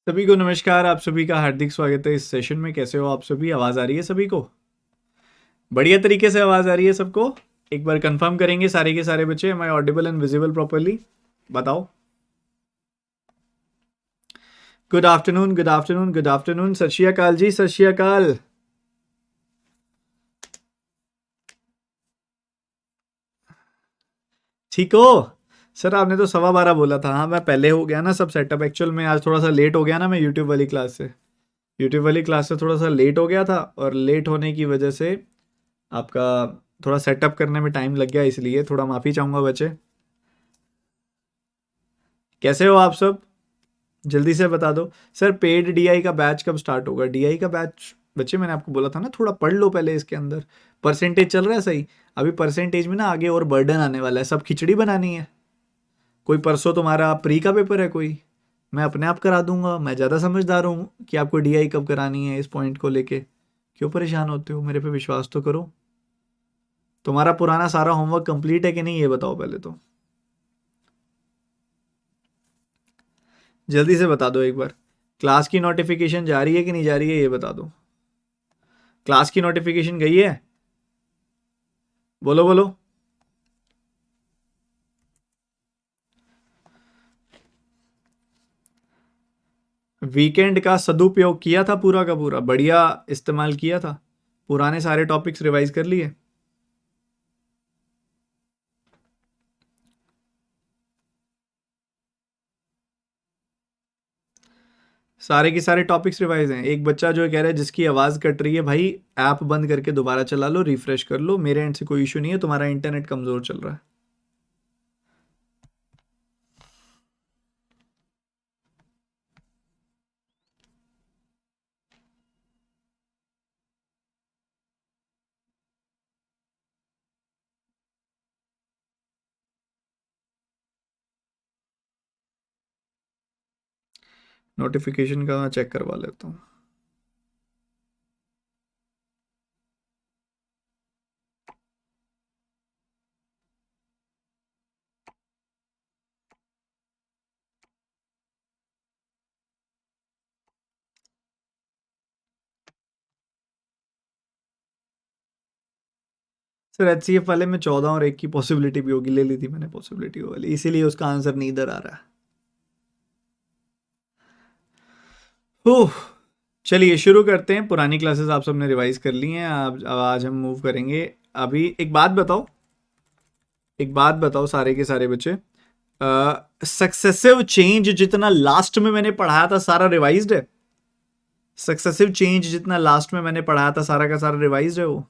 सभी को नमस्कार। आप सभी का हार्दिक स्वागत है इस सेशन में। कैसे हो आप सभी? आवाज़ आ रही है सभी को? बढ़िया तरीके से आवाज़ आ रही है सबको? एक बार कंफर्म करेंगे सारे के सारे बच्चे, am I audible and visible properly? बताओ। Good afternoon, good afternoon, good afternoon. Sat Sri अकाल जी, सत श्री अकाल। ठीक हो? सर आपने तो 12:15 बोला था। हाँ, मैं पहले हो गया ना सब सेटअप। एक्चुअल में आज थोड़ा सा लेट हो गया ना, मैं यूट्यूब वाली क्लास से। यूट्यूब वाली क्लास से थोड़ा सा लेट हो गया था, और लेट होने की वजह से आपका थोड़ा सेटअप करने में टाइम लग गया, इसलिए थोड़ा माफ़ी चाहूँगा बच्चे। कैसे हो आप सब? जल्दी से बता दो। सर पेड डीआई का बैच कब स्टार्ट होगा? डीआई का बैच बच्चे मैंने आपको बोला था ना, थोड़ा पढ़ लो पहले इसके अंदर। परसेंटेज चल रहा है सही? अभी परसेंटेज में ना आगे और बर्डन आने वाला है, सब खिचड़ी बनानी है। कोई परसों तुम्हारा प्री का पेपर है कोई, मैं अपने आप करा दूंगा। मैं ज़्यादा समझदार हूँ कि आपको डीआई कब करानी है। इस पॉइंट को लेके क्यों परेशान होते हो? मेरे पे विश्वास तो करो। तुम्हारा पुराना सारा होमवर्क कंप्लीट है कि नहीं, ये बताओ पहले तो। जल्दी से बता दो एक बार। क्लास की नोटिफिकेशन जा रही है कि नहीं जा रही है, ये बता दो। क्लास की नोटिफिकेशन गई है? बोलो बोलो। वीकेंड का सदुपयोग किया था पूरा का पूरा? बढ़िया इस्तेमाल किया था? पुराने सारे टॉपिक्स रिवाइज कर लिए? सारे के सारे टॉपिक्स रिवाइज हैं? एक बच्चा जो कह रहा है जिसकी आवाज़ कट रही है, भाई ऐप बंद करके दोबारा चला लो, रिफ्रेश कर लो। मेरे एंड से कोई इशू नहीं है, तुम्हारा इंटरनेट कमज़ोर चल रहा है। नोटिफिकेशन का चेक करवा लेता हूँ। सर एच सी एफ वाले में 14 और 1 की पॉसिबिलिटी भी होगी, ले ली थी मैंने पॉसिबिलिटी वाली, इसीलिए उसका आंसर नहीं इधर आ रहा है। ओह, चलिए शुरू करते हैं। पुरानी क्लासेस आप सबने रिवाइज कर ली हैं। अब आज हम मूव करेंगे। अभी एक बात बताओ, एक बात बताओ सारे के सारे बच्चे। सक्सेसिव चेंज जितना लास्ट में मैंने पढ़ाया था सारा रिवाइज्ड है? सक्सेसिव चेंज जितना लास्ट में मैंने पढ़ाया था सारा का सारा रिवाइज्ड है वो?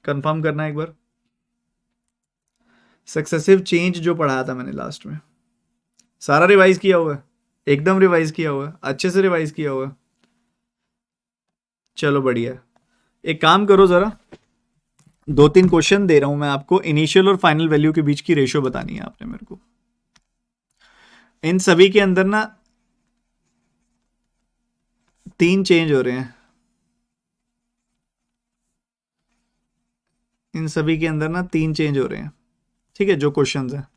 कंफर्म करना एक बार। सक्सेसिव चेंज जो पढ़ाया था मैंने लास्ट में, सारा रिवाइज किया हुआ है? एकदम रिवाइज किया हुआ है, अच्छे से रिवाइज किया हुआ है? चलो बढ़िया है। एक काम करो जरा, दो तीन क्वेश्चन दे रहा हूं मैं आपको, इनिशियल और फाइनल वैल्यू के बीच की रेशियो बतानी है आपने मेरे को। इन सभी के अंदर ना तीन चेंज हो रहे हैं। इन सभी के अंदर ना तीन चेंज हो रहे हैं। ठीक है, जो क्वेश्चंस हैं।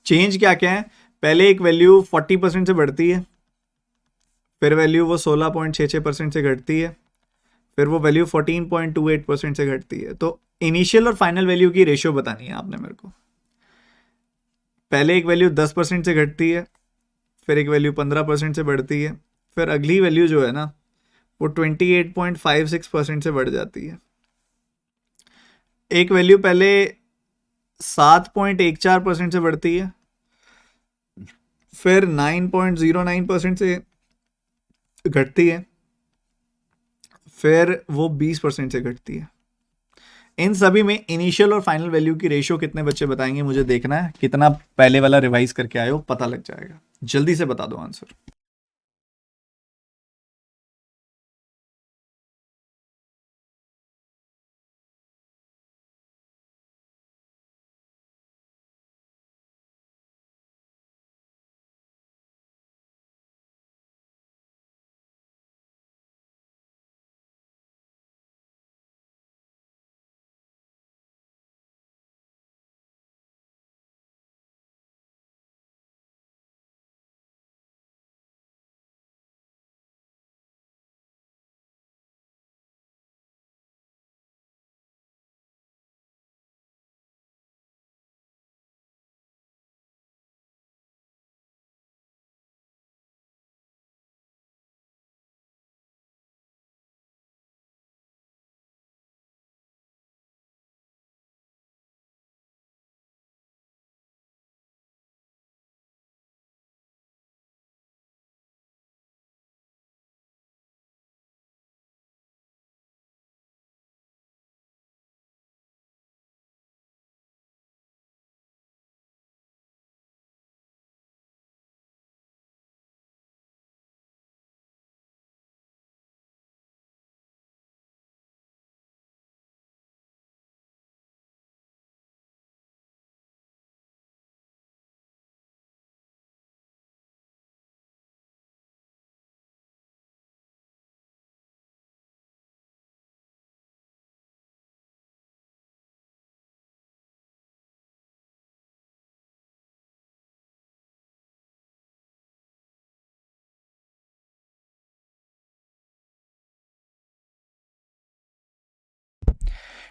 चेंज क्या क्या है? पहले एक वैल्यू 40% से बढ़ती है, फिर वैल्यू वो 16.66% से घटती है, फिर वो वैल्यू 14.28% से घटती है। तो इनिशियल और फाइनल वैल्यू की रेशियो बतानी है आपने मेरे को। पहले एक वैल्यू 10% से घटती है, फिर एक वैल्यू 15% से बढ़ती है, फिर अगली वैल्यू जो है ना वो 28.56% से बढ़ जाती है। एक वैल्यू पहले 7.14% से बढ़ती है, फिर 9.09% से घटती है, फिर वो 20% से घटती है। इन सभी में इनिशियल और फाइनल वैल्यू की रेशियो कितने बच्चे बताएंगे? मुझे देखना है कितना पहले वाला रिवाइज करके आए हो, पता लग जाएगा। जल्दी से बता दो आंसर।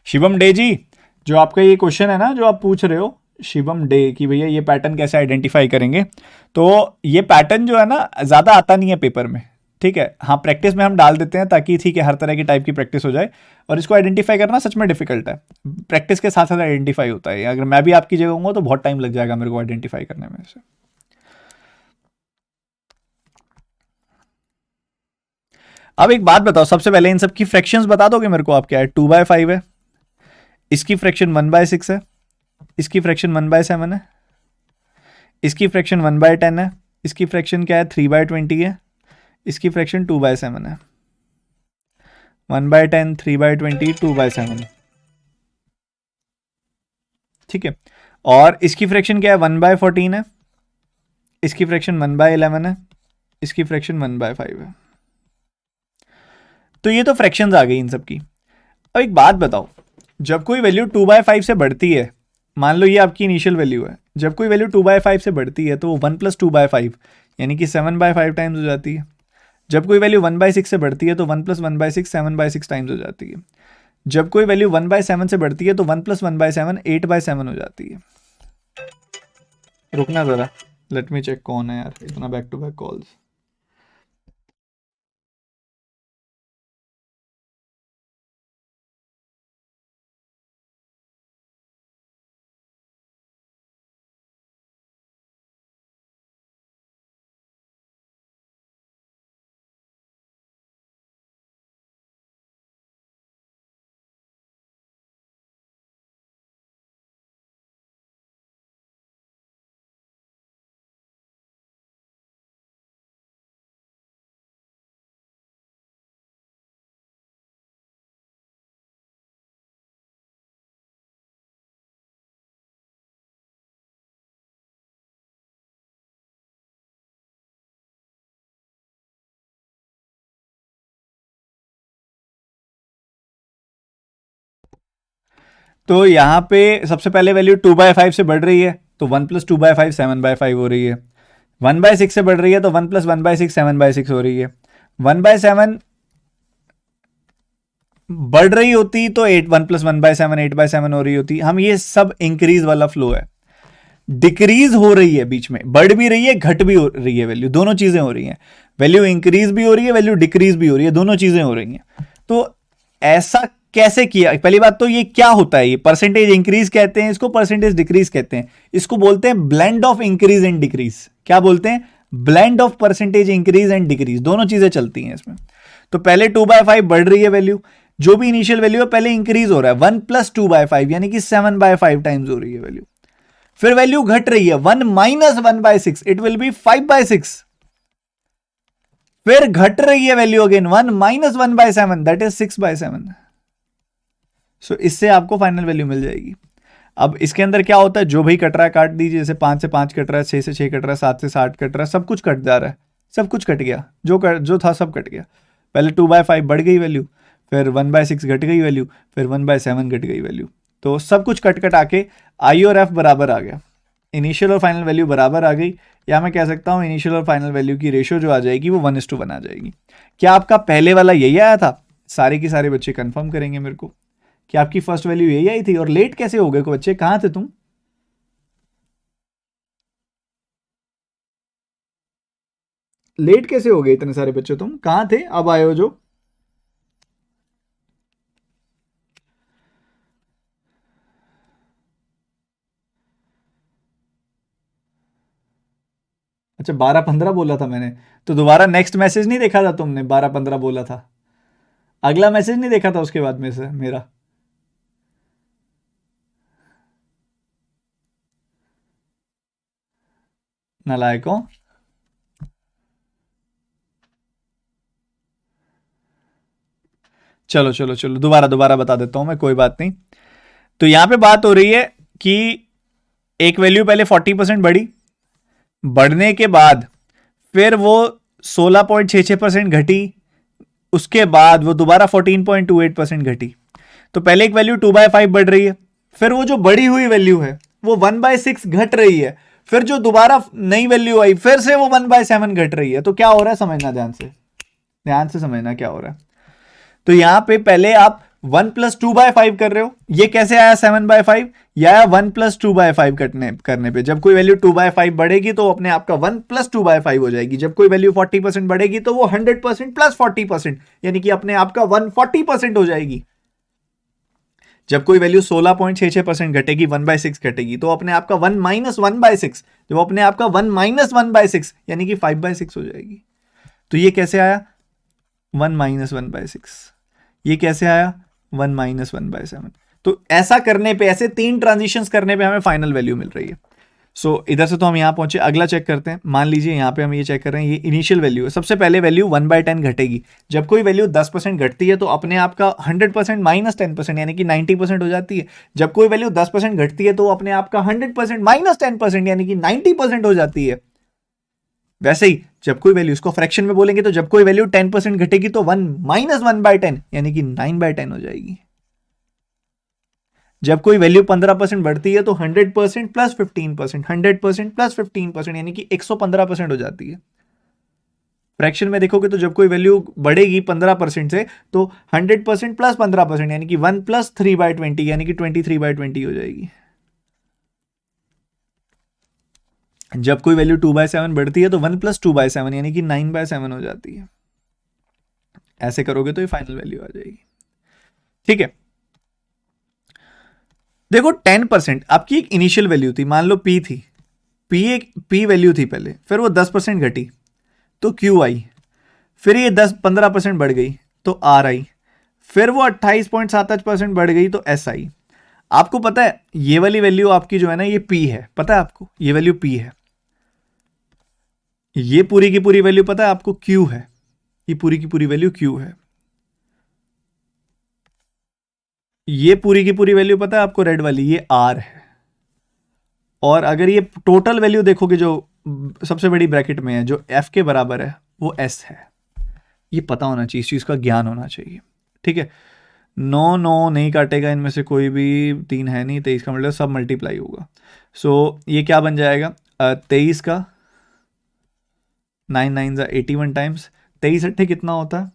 शिवम डे जी, जो आपका ये क्वेश्चन है ना जो आप पूछ रहे हो शिवम डे कि भैया ये पैटर्न कैसे आइडेंटिफाई करेंगे, तो ये पैटर्न जो है ना ज़्यादा आता नहीं है पेपर में, ठीक है। हाँ, प्रैक्टिस में हम डाल देते हैं ताकि ठीक है हर तरह की टाइप की प्रैक्टिस हो जाए, और इसको आइडेंटिफाई करना सच में डिफिकल्ट है। प्रैक्टिस के साथ साथ आइडेंटिफाई होता है। अगर मैं भी आपकी जगह हूँ तो बहुत टाइम लग जाएगा मेरे को आइडेंटिफाई करने में से। अब एक बात बताओ, सबसे पहले इन सब की फ्रैक्शंस बता दोगे मेरे को आप? क्या है, 2/5 है, इसकी फ्रैक्शन 1/6 है, इसकी फ्रैक्शन 1/7 है, इसकी फ्रैक्शन 1/10 है, इसकी फ्रैक्शन क्या है 3/20 है, इसकी फ्रैक्शन 2/7 है। 1/10, 3/20, 2/7, ठीक है। और इसकी फ्रैक्शन क्या है 1/14 है, इसकी फ्रैक्शन 1/11 है, इसकी फ्रैक्शन 1/5 है। तो ये तो फ्रैक्शंस आ गई इन सब की। अब एक बात बताओ, जब कोई वैल्यू 2/5 से बढ़ती है, मान लो ये आपकी इनिशियल वैल्यू है, जब कोई वैल्यू 2/5 से बढ़ती है तो वो 1 + 2/5 यानी कि 7/5 टाइम्स हो जाती है। जब कोई वैल्यू 1/6 से बढ़ती है तो 1 + 1/6 7/6 टाइम्स हो जाती है। जब कोई वैल्यू 1/7 से बढ़ती है तो 1 + 1/7 8/7 हो जाती है। रुकना ज़रा, लेट मी चेक कौन है यार, इतना बैक टू बैक कॉल्स। तो यहाँ पे सबसे पहले वैल्यू 2/5 से बढ़ रही है तो 1 + 2/5 7/5 हो रही है। 1/6 से बढ़ रही है तो 1 + 1/6 7/6 हो रही है। 1/7 बढ़ रही होती तो 1 + 1/7 8/7 हो रही होती। हम ये सब इंक्रीज वाला फ्लो है, डिक्रीज हो रही है बीच में, बढ़ भी रही है घट भी हो रही है वैल्यू, दोनों चीजें हो रही हैं। वैल्यू इंक्रीज भी हो रही है, वैल्यू डिक्रीज भी हो रही है, दोनों चीजें हो रही हैं। तो ऐसा कैसे किया? पहली बात तो ये क्या होता है, ये परसेंटेज इंक्रीज कहते हैं इसको, परसेंटेज डिक्रीज कहते हैं इसको, बोलते हैं blend of increase and decrease. क्या बोलते हैं? Blend of percentage increase and decrease, दोनों चीजें चलती हैं इसमें। तो पहले 2/5 बढ़ रही है वैल्यू, जो भी इनिशियल वैल्यू है पहले इंक्रीज हो रहा है, 1 + 2/5 यानी कि 7/5 टाइम्स हो रही है वैल्यू। फिर वैल्यू घट रही है, 1 - 1/6 इट विल बी 5/6। फिर घट रही है वैल्यू अगेन, 1 - 1/7 दैट इज 6/7। सो इससे आपको फाइनल वैल्यू मिल जाएगी। अब इसके अंदर क्या होता है, जो भी कट रहा है काट दीजिए, जैसे 5 से 5 कट रहा है, 6 से 6 कट रहा है, 7 से 7 कट रहा है, सब कुछ कट जा रहा है, सब कुछ कट गया, जो था सब कट गया। पहले 2/5 बढ़ गई वैल्यू, फिर 1/6 घट गई वैल्यू, फिर 1/7 घट गई वैल्यू। तो सब कुछ कट कट आके आई और एफ बराबर आ गया, इनिशियल और फाइनल वैल्यू बराबर आ गई। या मैं कह सकता हूँ इनिशियल और फाइनल वैल्यू की रेशियो जो आ जाएगी वो 1:1 आ जाएगी। क्या आपका पहले वाला यही आया था? सारे के सारे बच्चे कंफर्म करेंगे मेरे को कि आपकी फर्स्ट वैल्यू यही आई थी। और लेट कैसे हो गए को बच्चे, कहाँ थे तुम? लेट कैसे हो गए इतने सारे बच्चे, तुम कहाँ थे, अब आए हो जो? अच्छा, 12-15 बोला था मैंने, तो दोबारा नेक्स्ट मैसेज नहीं देखा था तुमने? 12-15 बोला था, अगला मैसेज नहीं देखा था उसके बाद में से मेरा? नालायकों। चलो चलो चलो, दोबारा दोबारा बता देता हूं मैं, कोई बात नहीं। तो यहां पे बात हो रही है कि एक वैल्यू पहले 40% बढ़ी, बढ़ने के बाद फिर वो 16.66% घटी, उसके बाद वो दोबारा 14.28% घटी। तो पहले एक वैल्यू 2/5 बढ़ रही है, फिर वो जो बढ़ी हुई वैल्यू है वो 1/6 घट रही है, फिर जो दोबारा नई वैल्यू आई फिर से वो 1/7 घट रही है। तो क्या हो रहा है समझना, ध्यान से समझना क्या हो रहा है। तो यहां पे पहले आप 1 प्लस 2/5 कर रहे हो, ये कैसे आया 7/5? यह आया 1 प्लस 2/5 करने पे। जब कोई वैल्यू 2/5 बढ़ेगी तो अपने आपका 1 प्लस 2/5 हो जाएगी। जब कोई वैल्यू 40% बढ़ेगी तो वो 100% प्लस 40%, यानी कि अपने आपका 140% हो जाएगी। जब कोई वैल्यू 16.66% घटेगी, 1/6 घटेगी, तो अपने आपका 1 माइनस 1/6, जो अपने आपका 1 माइनस 1/6 यानी कि 5/6 हो जाएगी। तो ये कैसे आया 1 माइनस 1/6, ये कैसे आया 1 माइनस 1/7। तो ऐसा करने पे, ऐसे 3 ट्रांजिशंस करने पे हमें फाइनल वैल्यू मिल रही है। सो इधर से तो हम यहां पहुंचे। अगला चेक करते हैं। मान लीजिए यहां पे हम ये चेक कर रहे हैं, ये इनिशियल वैल्यू है। सबसे पहले वैल्यू 1/10 घटेगी। जब कोई वैल्यू 10% घटती है तो अपने आप का 100% माइनस 10% यानी कि 90% हो जाती है। जब कोई वैल्यू 10% घटती है तो अपने आप का 100% माइनस 10% यानी कि 90% हो जाती है। वैसे ही जब कोई वैल्यू, इसको फ्रैक्शन में बोलेंगे तो जब कोई वैल्यू 10% घटेगी तो 1 माइनस 1/10 यानी कि 9/10 हो जाएगी। जब कोई वैल्यू 15% बढ़ती है तो 100% प्लस 15%, 100% प्लस 15% यानी कि 115% हो जाती है। फ्रैक्शन में देखोगे तो जब कोई वैल्यू बढ़ेगी 15% से तो 100% प्लस 15% यानी कि 1 प्लस 3/20 यानी कि 23/20 हो जाएगी। जब कोई वैल्यू 2/7 बढ़ती है तो 1 प्लस 2/7 यानी कि 9/7 हो जाती है। ऐसे करोगे तो ये फाइनल वैल्यू आ जाएगी। ठीक है, देखो 10% आपकी एक इनिशियल वैल्यू थी, मान लो पी थी, पी वैल्यू थी पहले, फिर वो 10% घटी तो क्यू आई, फिर ये 15% बढ़ गई तो आर आई, फिर वो 28.78% बढ़ गई तो एस आई। आपको पता है ये वाली वैल्यू आपकी जो है ना ये पी है, पता है आपको ये वैल्यू पी है। ये पूरी की पूरी वैल्यू पता है आपको क्यू है, ये पूरी की पूरी वैल्यू क्यू है। ये पूरी की पूरी वैल्यू पता है आपको रेड वाली, ये आर है। और अगर ये टोटल वैल्यू देखोगे जो सबसे बड़ी ब्रैकेट में है, जो एफ के बराबर है, वो एस है। ये पता होना चाहिए, इस चीज का ज्ञान होना चाहिए। ठीक है, 9 नहीं काटेगा इनमें से कोई भी, 3 है नहीं, 23 का मतलब सब मल्टीप्लाई होगा। सो ये क्या बन जाएगा 23 का 9 9 81 टाइम्स 23 अट्ठे कितना होता है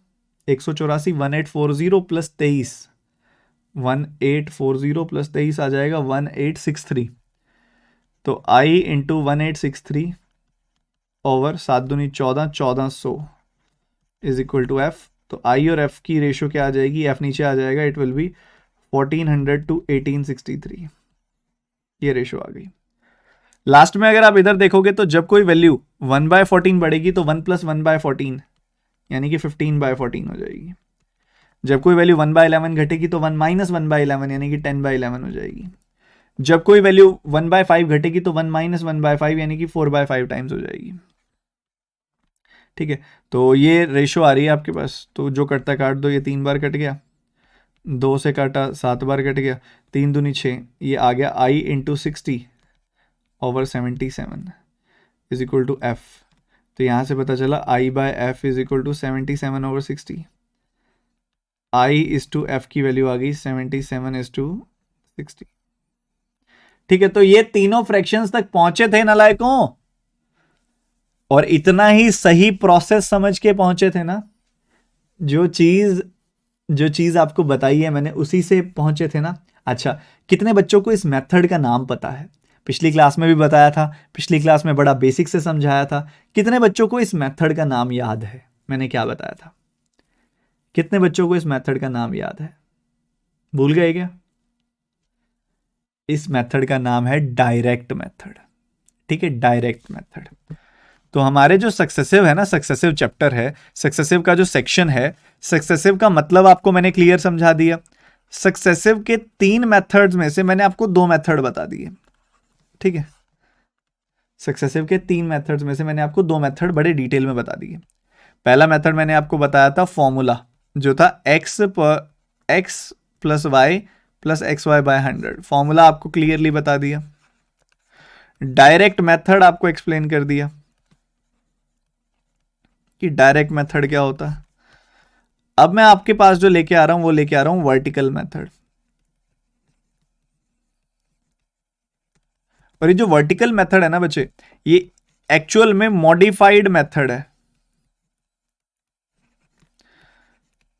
184, 1840 प्लस 23, 1840 प्लस 23 आ जाएगा 1863। तो आई इंटू 1863 ओवर 7 दूनी 14, 1400 इज इक्वल टू एफ। तो आई और एफ की रेशियो क्या आ जाएगी, एफ नीचे आ जाएगा, इट विल बी 1400 to 1863। ये रेशियो आ गई। लास्ट में अगर आप इधर देखोगे तो जब कोई वैल्यू 1/14 बढ़ेगी तो 1 प्लस 1/14 यानी कि 15/14 हो जाएगी। जब कोई वैल्यू 1/11 घटेगी तो 1 माइनस 1/11 यानी कि 10/11 हो जाएगी। जब कोई वैल्यू 1/5 घटेगी तो 1 माइनस 1/5 यानी कि 4/5 टाइम्स हो जाएगी। ठीक है, तो ये रेशो आ रही है आपके पास, तो जो कटता काट दो, ये 3 बार कट गया, 2 से काटा 7 बार कट गया, 3 दूनी 6, ये आ गया I into 60 over 77 is equal to F. तो यहाँ से पता चला I by F is equal to 77 over 60। I is to F की वैल्यू आ गई 77 इज टू 60। ठीक है, तो ये तीनों फ्रैक्शंस तक पहुंचे थे नालायकों, और इतना ही सही प्रोसेस समझ के पहुंचे थे ना। जो चीज आपको बताई है मैंने उसी से पहुंचे थे ना। अच्छा, कितने बच्चों को इस मेथड का नाम पता है? पिछली क्लास में भी बताया था, पिछली क्लास में बड़ा बेसिक से समझाया था। कितने बच्चों को इस मेथड का नाम याद है? मैंने क्या बताया था? कितने बच्चों को इस मेथड का नाम याद है? भूल गए क्या? इस मेथड का नाम है डायरेक्ट मेथड। ठीक है, डायरेक्ट मेथड। तो हमारे जो सक्सेसिव है ना, सक्सेसिव चैप्टर है, सक्सेसिव का जो सेक्शन है, सक्सेसिव का मतलब आपको मैंने क्लियर समझा दिया। सक्सेसिव के 3 मेथड्स में से मैंने आपको 2 मेथड बता दिए। ठीक है, सक्सेसिव के 3 मेथड्स में से मैंने आपको 2 मेथड बड़े डिटेल में बता दिए। पहला मेथड मैंने आपको बताया था फॉर्मूला, जो था x plus y plus x y by 100। Formula आपको क्लियरली बता दिया। डायरेक्ट मेथड आपको एक्सप्लेन कर दिया कि डायरेक्ट मेथड क्या होता है। अब मैं आपके पास जो लेके आ रहा हूं वो लेके आ रहा हूं वर्टिकल मेथड। और ये जो वर्टिकल मेथड है ना बच्चे, ये एक्चुअल में मॉडिफाइड मेथड है।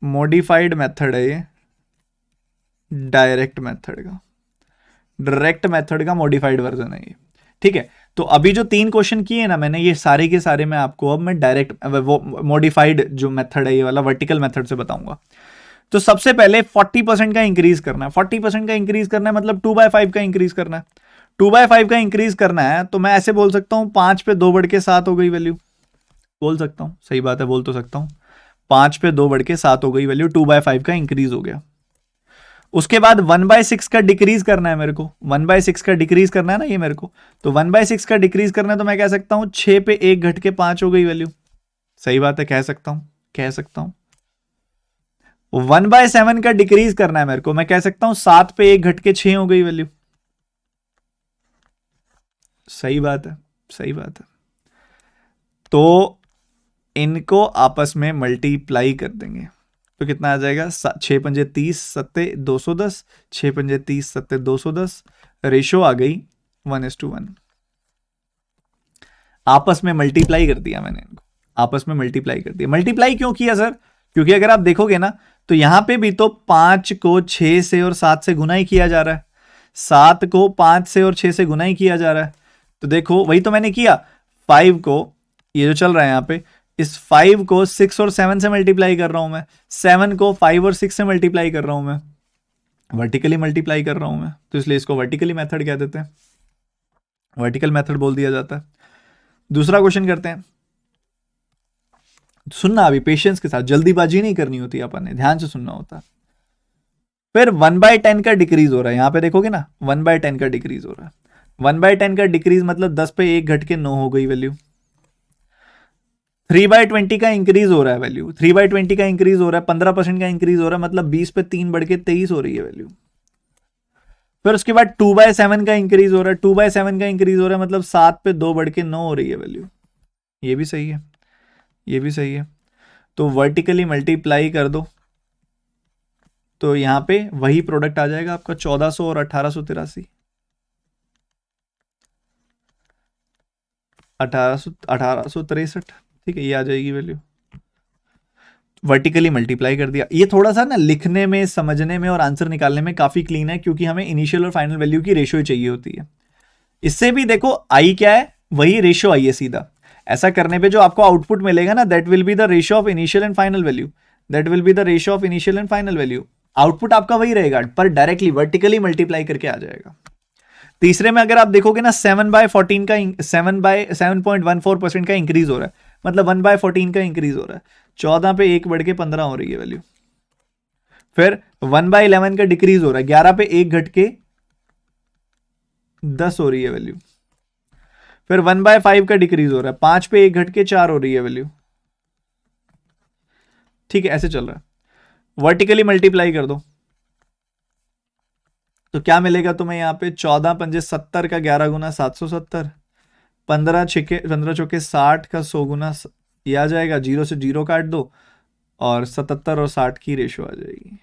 मॉडिफाइड मेथड है ये, डायरेक्ट मेथड का मॉडिफाइड वर्जन है ये, ठीक है। तो अभी जो 3 क्वेश्चन किए ना मैंने, ये सारे के सारे मैं आपको अब मैं डायरेक्ट वो मॉडिफाइड जो मेथड है ये वाला वर्टिकल मेथड से बताऊंगा। तो सबसे पहले 40% का इंक्रीज करना है। 40% का इंक्रीज करना है मतलब 2/5 का इंक्रीज करना है। 2/5 का इंक्रीज करना है तो मैं ऐसे बोल सकता हूं 5 पे 2 बढ़ के 7 हो गई वैल्यू, बोल सकता हूं, सही बात है, बोल तो सकता हूं। 5 पे 2 बढ़ के 7 हो गई वैल्यू, 2/5 का इंक्रीज हो गया। उसके बाद 1/6 का डिक्रीज करना है मेरे को, 1/6 का डिक्रीज करना है ना ये मेरे को, तो 1/6 का डिक्रीज करना है तो मैं कह सकता हूं 6 पे 1 घट के 5 हो गई वैल्यू, सही बात है, कह सकता हूं। 1/7 का डिक्रीज करना है मेरे को, मैं कह सकता हूं 7 पे 1 घट के 6 हो गई वैल्यू, सही बात है। तो इनको आपस में मल्टीप्लाई कर देंगे तो कितना आ जाएगा, 6 पंजे 30 सत्ते 210, 6 पंजे 30 सत्ते 210, रेशो आ गई 1:1। आपस में मल्टीप्लाई कर दिया मैंने इनको, आपस में मल्टीप्लाई कर दिया। मल्टीप्लाई क्यों किया सर, क्योंकि अगर आप देखोगे ना तो यहां पे भी तो 5 को 6 से और 7 से गुना ही किया जा रहा है, 7 को 5 से और 6 से गुना ही किया जा रहा है। तो देखो वही तो मैंने किया, 5 को, ये जो चल रहा है यहां पे, इस 5 को 6 और 7 से मल्टीप्लाई कर रहा हूं मैं, 7 को 5 और 6 से मल्टीप्लाई कर रहा हूं मैं, वर्टिकली मल्टीप्लाई कर रहा हूं मैं, तो इसलिए इसको वर्टिकली मेथड कह देते हैं, वर्टिकल मेथड बोल दिया जाता है। दूसरा क्वेश्चन करते हैं, सुनना अभी पेशेंस के साथ, जल्दीबाजी नहीं करनी होती, अपन ने ध्यान से सुनना होता है। फिर 1/10 का डिक्रीज हो रहा है, यहां पे देखोगे ना 1/10 का डिक्रीज हो रहा है। 1/10 का डिक्रीज मतलब 10 पे 1 घट के 9 हो गई वैल्यू। 3/20 का इंक्रीज हो रहा है वैल्यू, 3/20 का इंक्रीज हो रहा है, 15% का इंक्रीज हो रहा है मतलब 20 पे 3 बढ़ के 23 हो रही है वैल्यू। फिर उसके बाद 2/7 का इंक्रीज हो रहा है, 2/7 का इंक्रीज हो रहा है मतलब 7 पे 2 बढ़ के 9 हो रही है वैल्यू, ये भी सही है, ये भी सही है। तो वर्टिकली मल्टीप्लाई कर दो तो यहां पे वही प्रोडक्ट आ जाएगा आपका 1400 और 1883, 1863, ठीक है, ये आ जाएगी वैल्यू। वर्टिकली मल्टीप्लाई कर दिया। ये थोड़ा सा ना लिखने में, समझने में और आंसर निकालने में काफी क्लीन है, क्योंकि हमें इनिशियल और फाइनल वैल्यू की रेशियो चाहिए होती है। इससे भी देखो आई क्या है, वही रेशियो आई है सीधा। ऐसा करने पे जो आपको आउटपुट मिलेगा ना, that will be the ratio of initial and final value, that will be the ratio of initial and final value. Output आपका वही रहेगा, पर डायरेक्टली वर्टिकली मल्टीप्लाई करके आ जाएगा। तीसरे में अगर आप देखोगे ना 7/14 का 7.14% का इंक्रीज हो रहा है, मतलब 1/14 का इंक्रीज हो रहा है, 14 पे 1 बढ़ के 15 हो रही है वैल्यू। फिर 1/11 का डिक्रीज हो रहा है, 11 पे 1 घट के 10 हो रही है वैल्यू। फिर 1/5 का डिक्रीज हो रहा है, 5 पे 1 घट के 4 हो रही है वैल्यू, ठीक है, ऐसे चल रहा है। वर्टिकली मल्टीप्लाई कर दो तो क्या मिलेगा तुम्हें यहाँ पे, 14 पंजे 70 का 11 गुना 770, 15 चौके 60 का 100 गुना, ये आ जाएगा, 0 से 0 काट दो और 77 और 60 की रेशो आ जाएगी,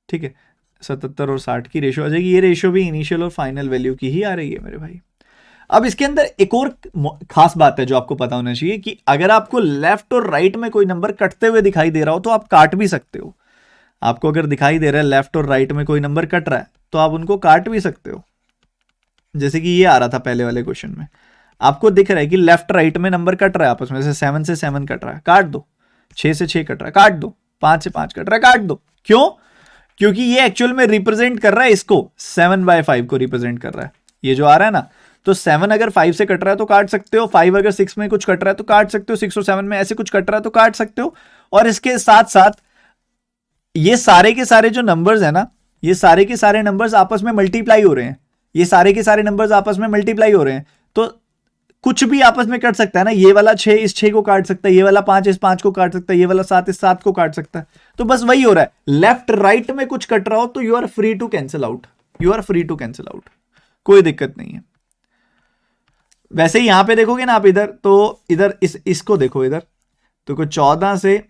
ठीक है, 77 और 60 की रेशो आ जाएगी। ये रेशो भी इनिशियल और फाइनल वैल्यू की ही आ रही है मेरे भाई। अब इसके अंदर एक और खास बात है जो आपको पता होना चाहिए, कि अगर आपको लेफ्ट और राइट में कोई नंबर कटते हुए दिखाई दे रहा हो तो आप काट भी सकते हो। आपको अगर दिखाई दे रहा है लेफ्ट और राइट में कोई नंबर कट रहा है तो आप उनको काट भी सकते हो। जैसे कि ये आ रहा था पहले वाले क्वेश्चन में, आपको दिख रहा है कि लेफ्ट राइट में नंबर कट रहा है आपस में, जैसे 7 से 7 कट रहा है, काट दो, 6 से 6 कट रहा है, काट दो, 5 से 5 कट रहा है, काट दो। क्यों? क्योंकि ये एक्चुअल में रिप्रेजेंट कर रहा है इसको, 7/5 को रिप्रेजेंट कर रहा है, ये जो आ रहा है ना। तो 7 अगर 5 से कट रहा है तो काट सकते हो, 5 अगर 6 में कुछ कट रहा है तो काट सकते हो, 6 और 7 में ऐसे कुछ कट रहा है तो काट सकते हो। और इसके साथ साथ ये सारे के सारे जो नंबर्स है ना, ये सारे के सारे नंबर्स आपस में मल्टीप्लाई हो रहे हैं, ये सारे के सारे नंबर्स आपस में मल्टीप्लाई हो रहे हैं, तो कुछ भी आपस में कट सकता है ना। ये वाला 6 इस 6 को काट सकता है, ये वाला 5 इस 5 को काट सकता है, ये वाला 7 इस 7 को काट सकता है। तो बस वही हो रहा है, लेफ्ट राइट में कुछ कट रहा हो तो you are free to cancel out, you are free to cancel out, कोई दिक्कत नहीं है। वैसे ही यहां पे देखोगे ना आप इधर, तो इधर इसको देखो, इधर तो 14 से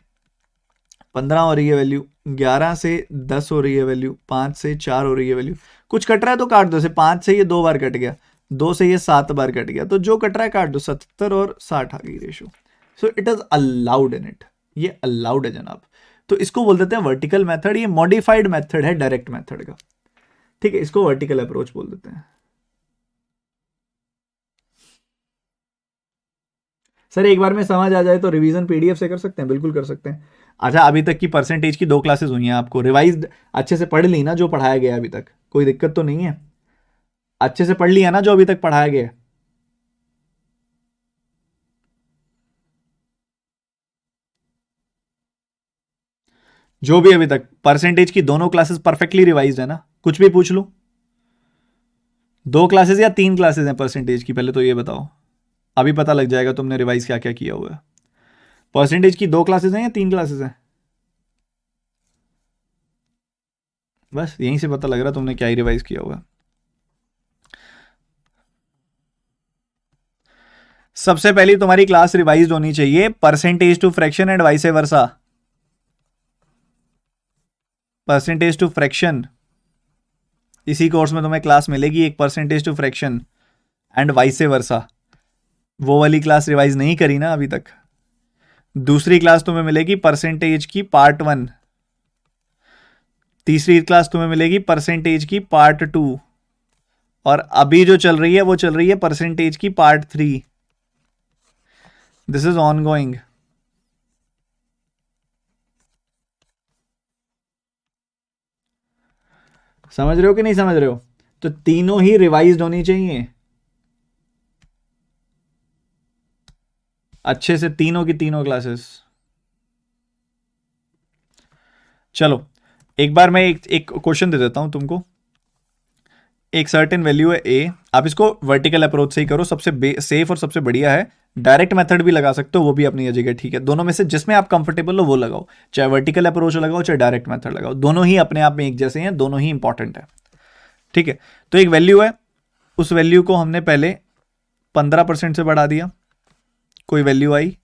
15 हो रही है वैल्यू, 11 से 10 हो रही है वैल्यू, 5 से 4 हो रही है वैल्यू। कुछ कट रहा है तो काट दो, से 5 से ये 2 बार कट गया, 2 से ये 7 बार कट गया, तो जो कट रहा है काट दो, 77 और 60 आ गई ratio. So it is allowed in it, ये अलाउड है जनाब। तो इसको बोल देते हैं वर्टिकल मेथड। ये मॉडिफाइड मेथड है डायरेक्ट मेथड का, ठीक है, इसको वर्टिकल अप्रोच बोल देते हैं। सर एक बार में समझ आ जाए तो रिवीजन पीडीएफ से कर सकते हैं, बिल्कुल कर सकते हैं। अच्छा, अभी तक की परसेंटेज की 2 क्लासेस हुई हैं, आपको रिवाइज अच्छे से पढ़ ली ना जो पढ़ाया गया अभी तक, कोई दिक्कत तो नहीं है? अच्छे से पढ़ लिया ना जो अभी तक पढ़ाया गया है? जो भी अभी तक परसेंटेज की दोनों क्लासेस परफेक्टली रिवाइज है ना? कुछ भी पूछ लूं? 2 क्लासेस या 3 क्लासेस हैं परसेंटेज की, पहले तो ये बताओ। अभी पता लग जाएगा तुमने रिवाइज क्या क्या किया हुआ है। परसेंटेज की 2 क्लासेस हैं या 3 क्लासेस हैं? बस यहीं से पता लग रहा तुमने क्या ही रिवाइज किया हुआ है। सबसे पहली तुम्हारी क्लास रिवाइज होनी चाहिए percentage to fraction and vice versa. Percentage to fraction, इसी कोर्स में तुम्हें क्लास मिलेगी एक, percentage to fraction and vice versa. वो वाली क्लास रिवाइज नहीं करी ना अभी तक। दूसरी क्लास तुम्हें मिलेगी परसेंटेज की पार्ट 1। तीसरी क्लास तुम्हें मिलेगी परसेंटेज की पार्ट 2। और अभी जो चल रही है वो चल रही है परसेंटेज की part 3। This is on going. समझ रहे हो कि नहीं समझ रहे हो? तो तीनों ही रिवाइज होनी चाहिए अच्छे से, तीनों की तीनों क्लासेस। चलो एक बार मैं एक क्वेश्चन दे देता हूं तुमको। एक सर्टेन वैल्यू है ए, आप इसको वर्टिकल अप्रोच से ही करो, सबसे सेफ और सबसे बढ़िया है। डायरेक्ट मेथड भी लगा सकते हो, वो भी अपनी जगह ठीक है। दोनों में से जिसमें आप कंफर्टेबल हो वो लगाओ, चाहे वर्टिकल अप्रोच लगाओ चाहे डायरेक्ट मेथड लगाओ, दोनों ही अपने आप में एक जैसे हैं, दोनों ही इंपॉर्टेंट है, ठीक है। तो एक वैल्यू है, उस वैल्यू को हमने पहले 15% से बढ़ा दिया, कोई वैल्यू आई।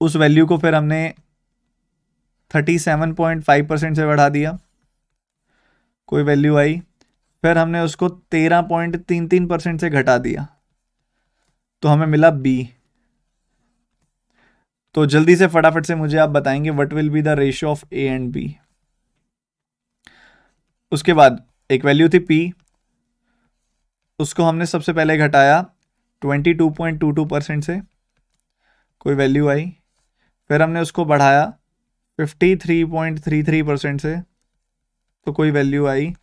उस वैल्यू को फिर हमने 37.5% से बढ़ा दिया, कोई वैल्यू आई। फिर हमने उसको 13.33% से घटा दिया, तो हमें मिला बी। तो जल्दी से फटाफट से मुझे आप बताएंगे what will be the ratio of A and B. उसके बाद एक वैल्यू थी पी, उसको हमने सबसे पहले घटाया 22.22% से, कोई वैल्यू आई। फिर हमने उसको बढ़ाया 53.33% से, तो कोई वैल्यू आई।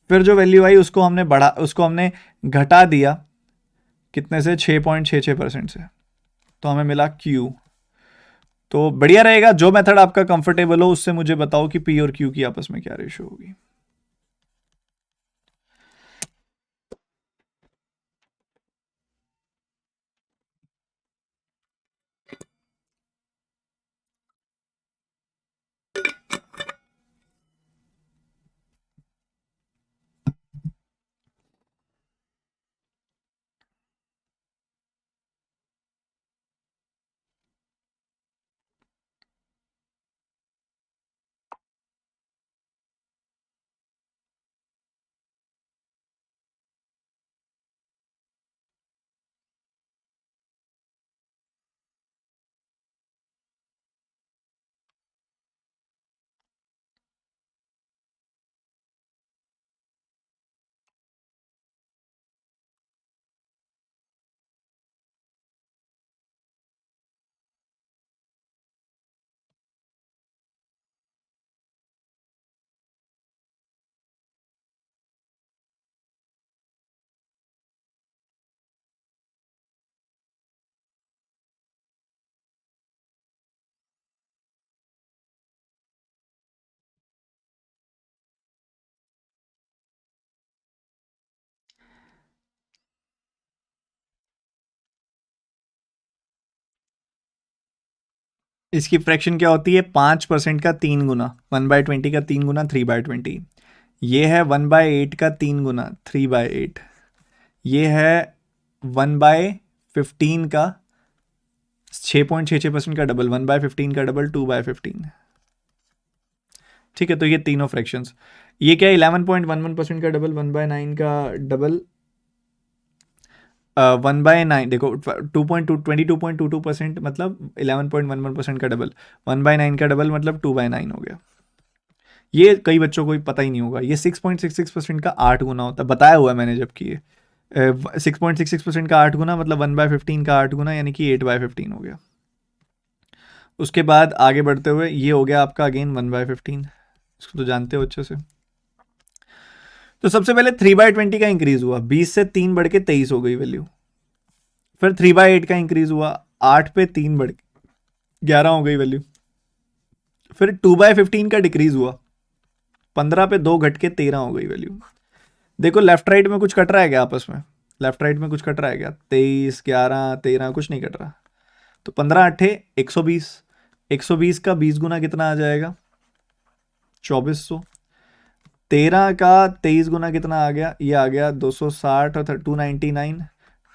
फिर जो वैल्यू आई उसको हमने घटा दिया कितने से, 6.66% से, तो हमें मिला क्यू। तो बढ़िया रहेगा, जो मेथड आपका कंफर्टेबल हो उससे मुझे बताओ कि पी और क्यू की आपस में क्या रेशियो होगी। इसकी फ्रैक्शन क्या होती है, 5% का 3 गुना, 1/20 का 3 गुना 3/20। ये है 1/8 का 3 गुना 3/8। ये है 1/15 का 6.66% का डबल, 1/15 का डबल 2/15। ठीक है, तो ये तीनों फ्रैक्शंस। ये क्या है, 11.11% का डबल, 1/9 का डबल, 1/9 देखो, 22.22% मतलब 11.11% का डबल, 1/9 का डबल मतलब 2/9 हो गया। ये कई बच्चों को भी पता ही नहीं होगा, ये 6.66% का 8 गुना होता है, बताया हुआ है मैंने जबकि ये 6.66% का 8 गुना मतलब 1/15 का 8 गुना, यानी कि 8/15 हो गया। उसके बाद आगे बढ़ते हुए ये हो गया आपका अगेन 1/15, इसको तो जानते हो अच्छे से। तो सबसे पहले 3/20 का इंक्रीज हुआ, 20 से 3 बढ़ के 23 हो गई वैल्यू। फिर 3/8 का इंक्रीज हुआ, 8 पे 3 बढ़ के 11 हो गई वैल्यू। फिर 2/15 का डिक्रीज हुआ, 15 पे 2 घट के 13 हो गई वैल्यू। देखो लेफ्ट राइट में कुछ कट रहा है क्या आपस में? लेफ्ट राइट में कुछ कट रहा है क्या? 23, 11, 13 कुछ नहीं कट रहा। तो 15 अट्ठे 120, 120 का 20 गुना कितना आ जाएगा? 2400। 13 का 23 गुना कितना आ गया? ये आ गया 260 और 299।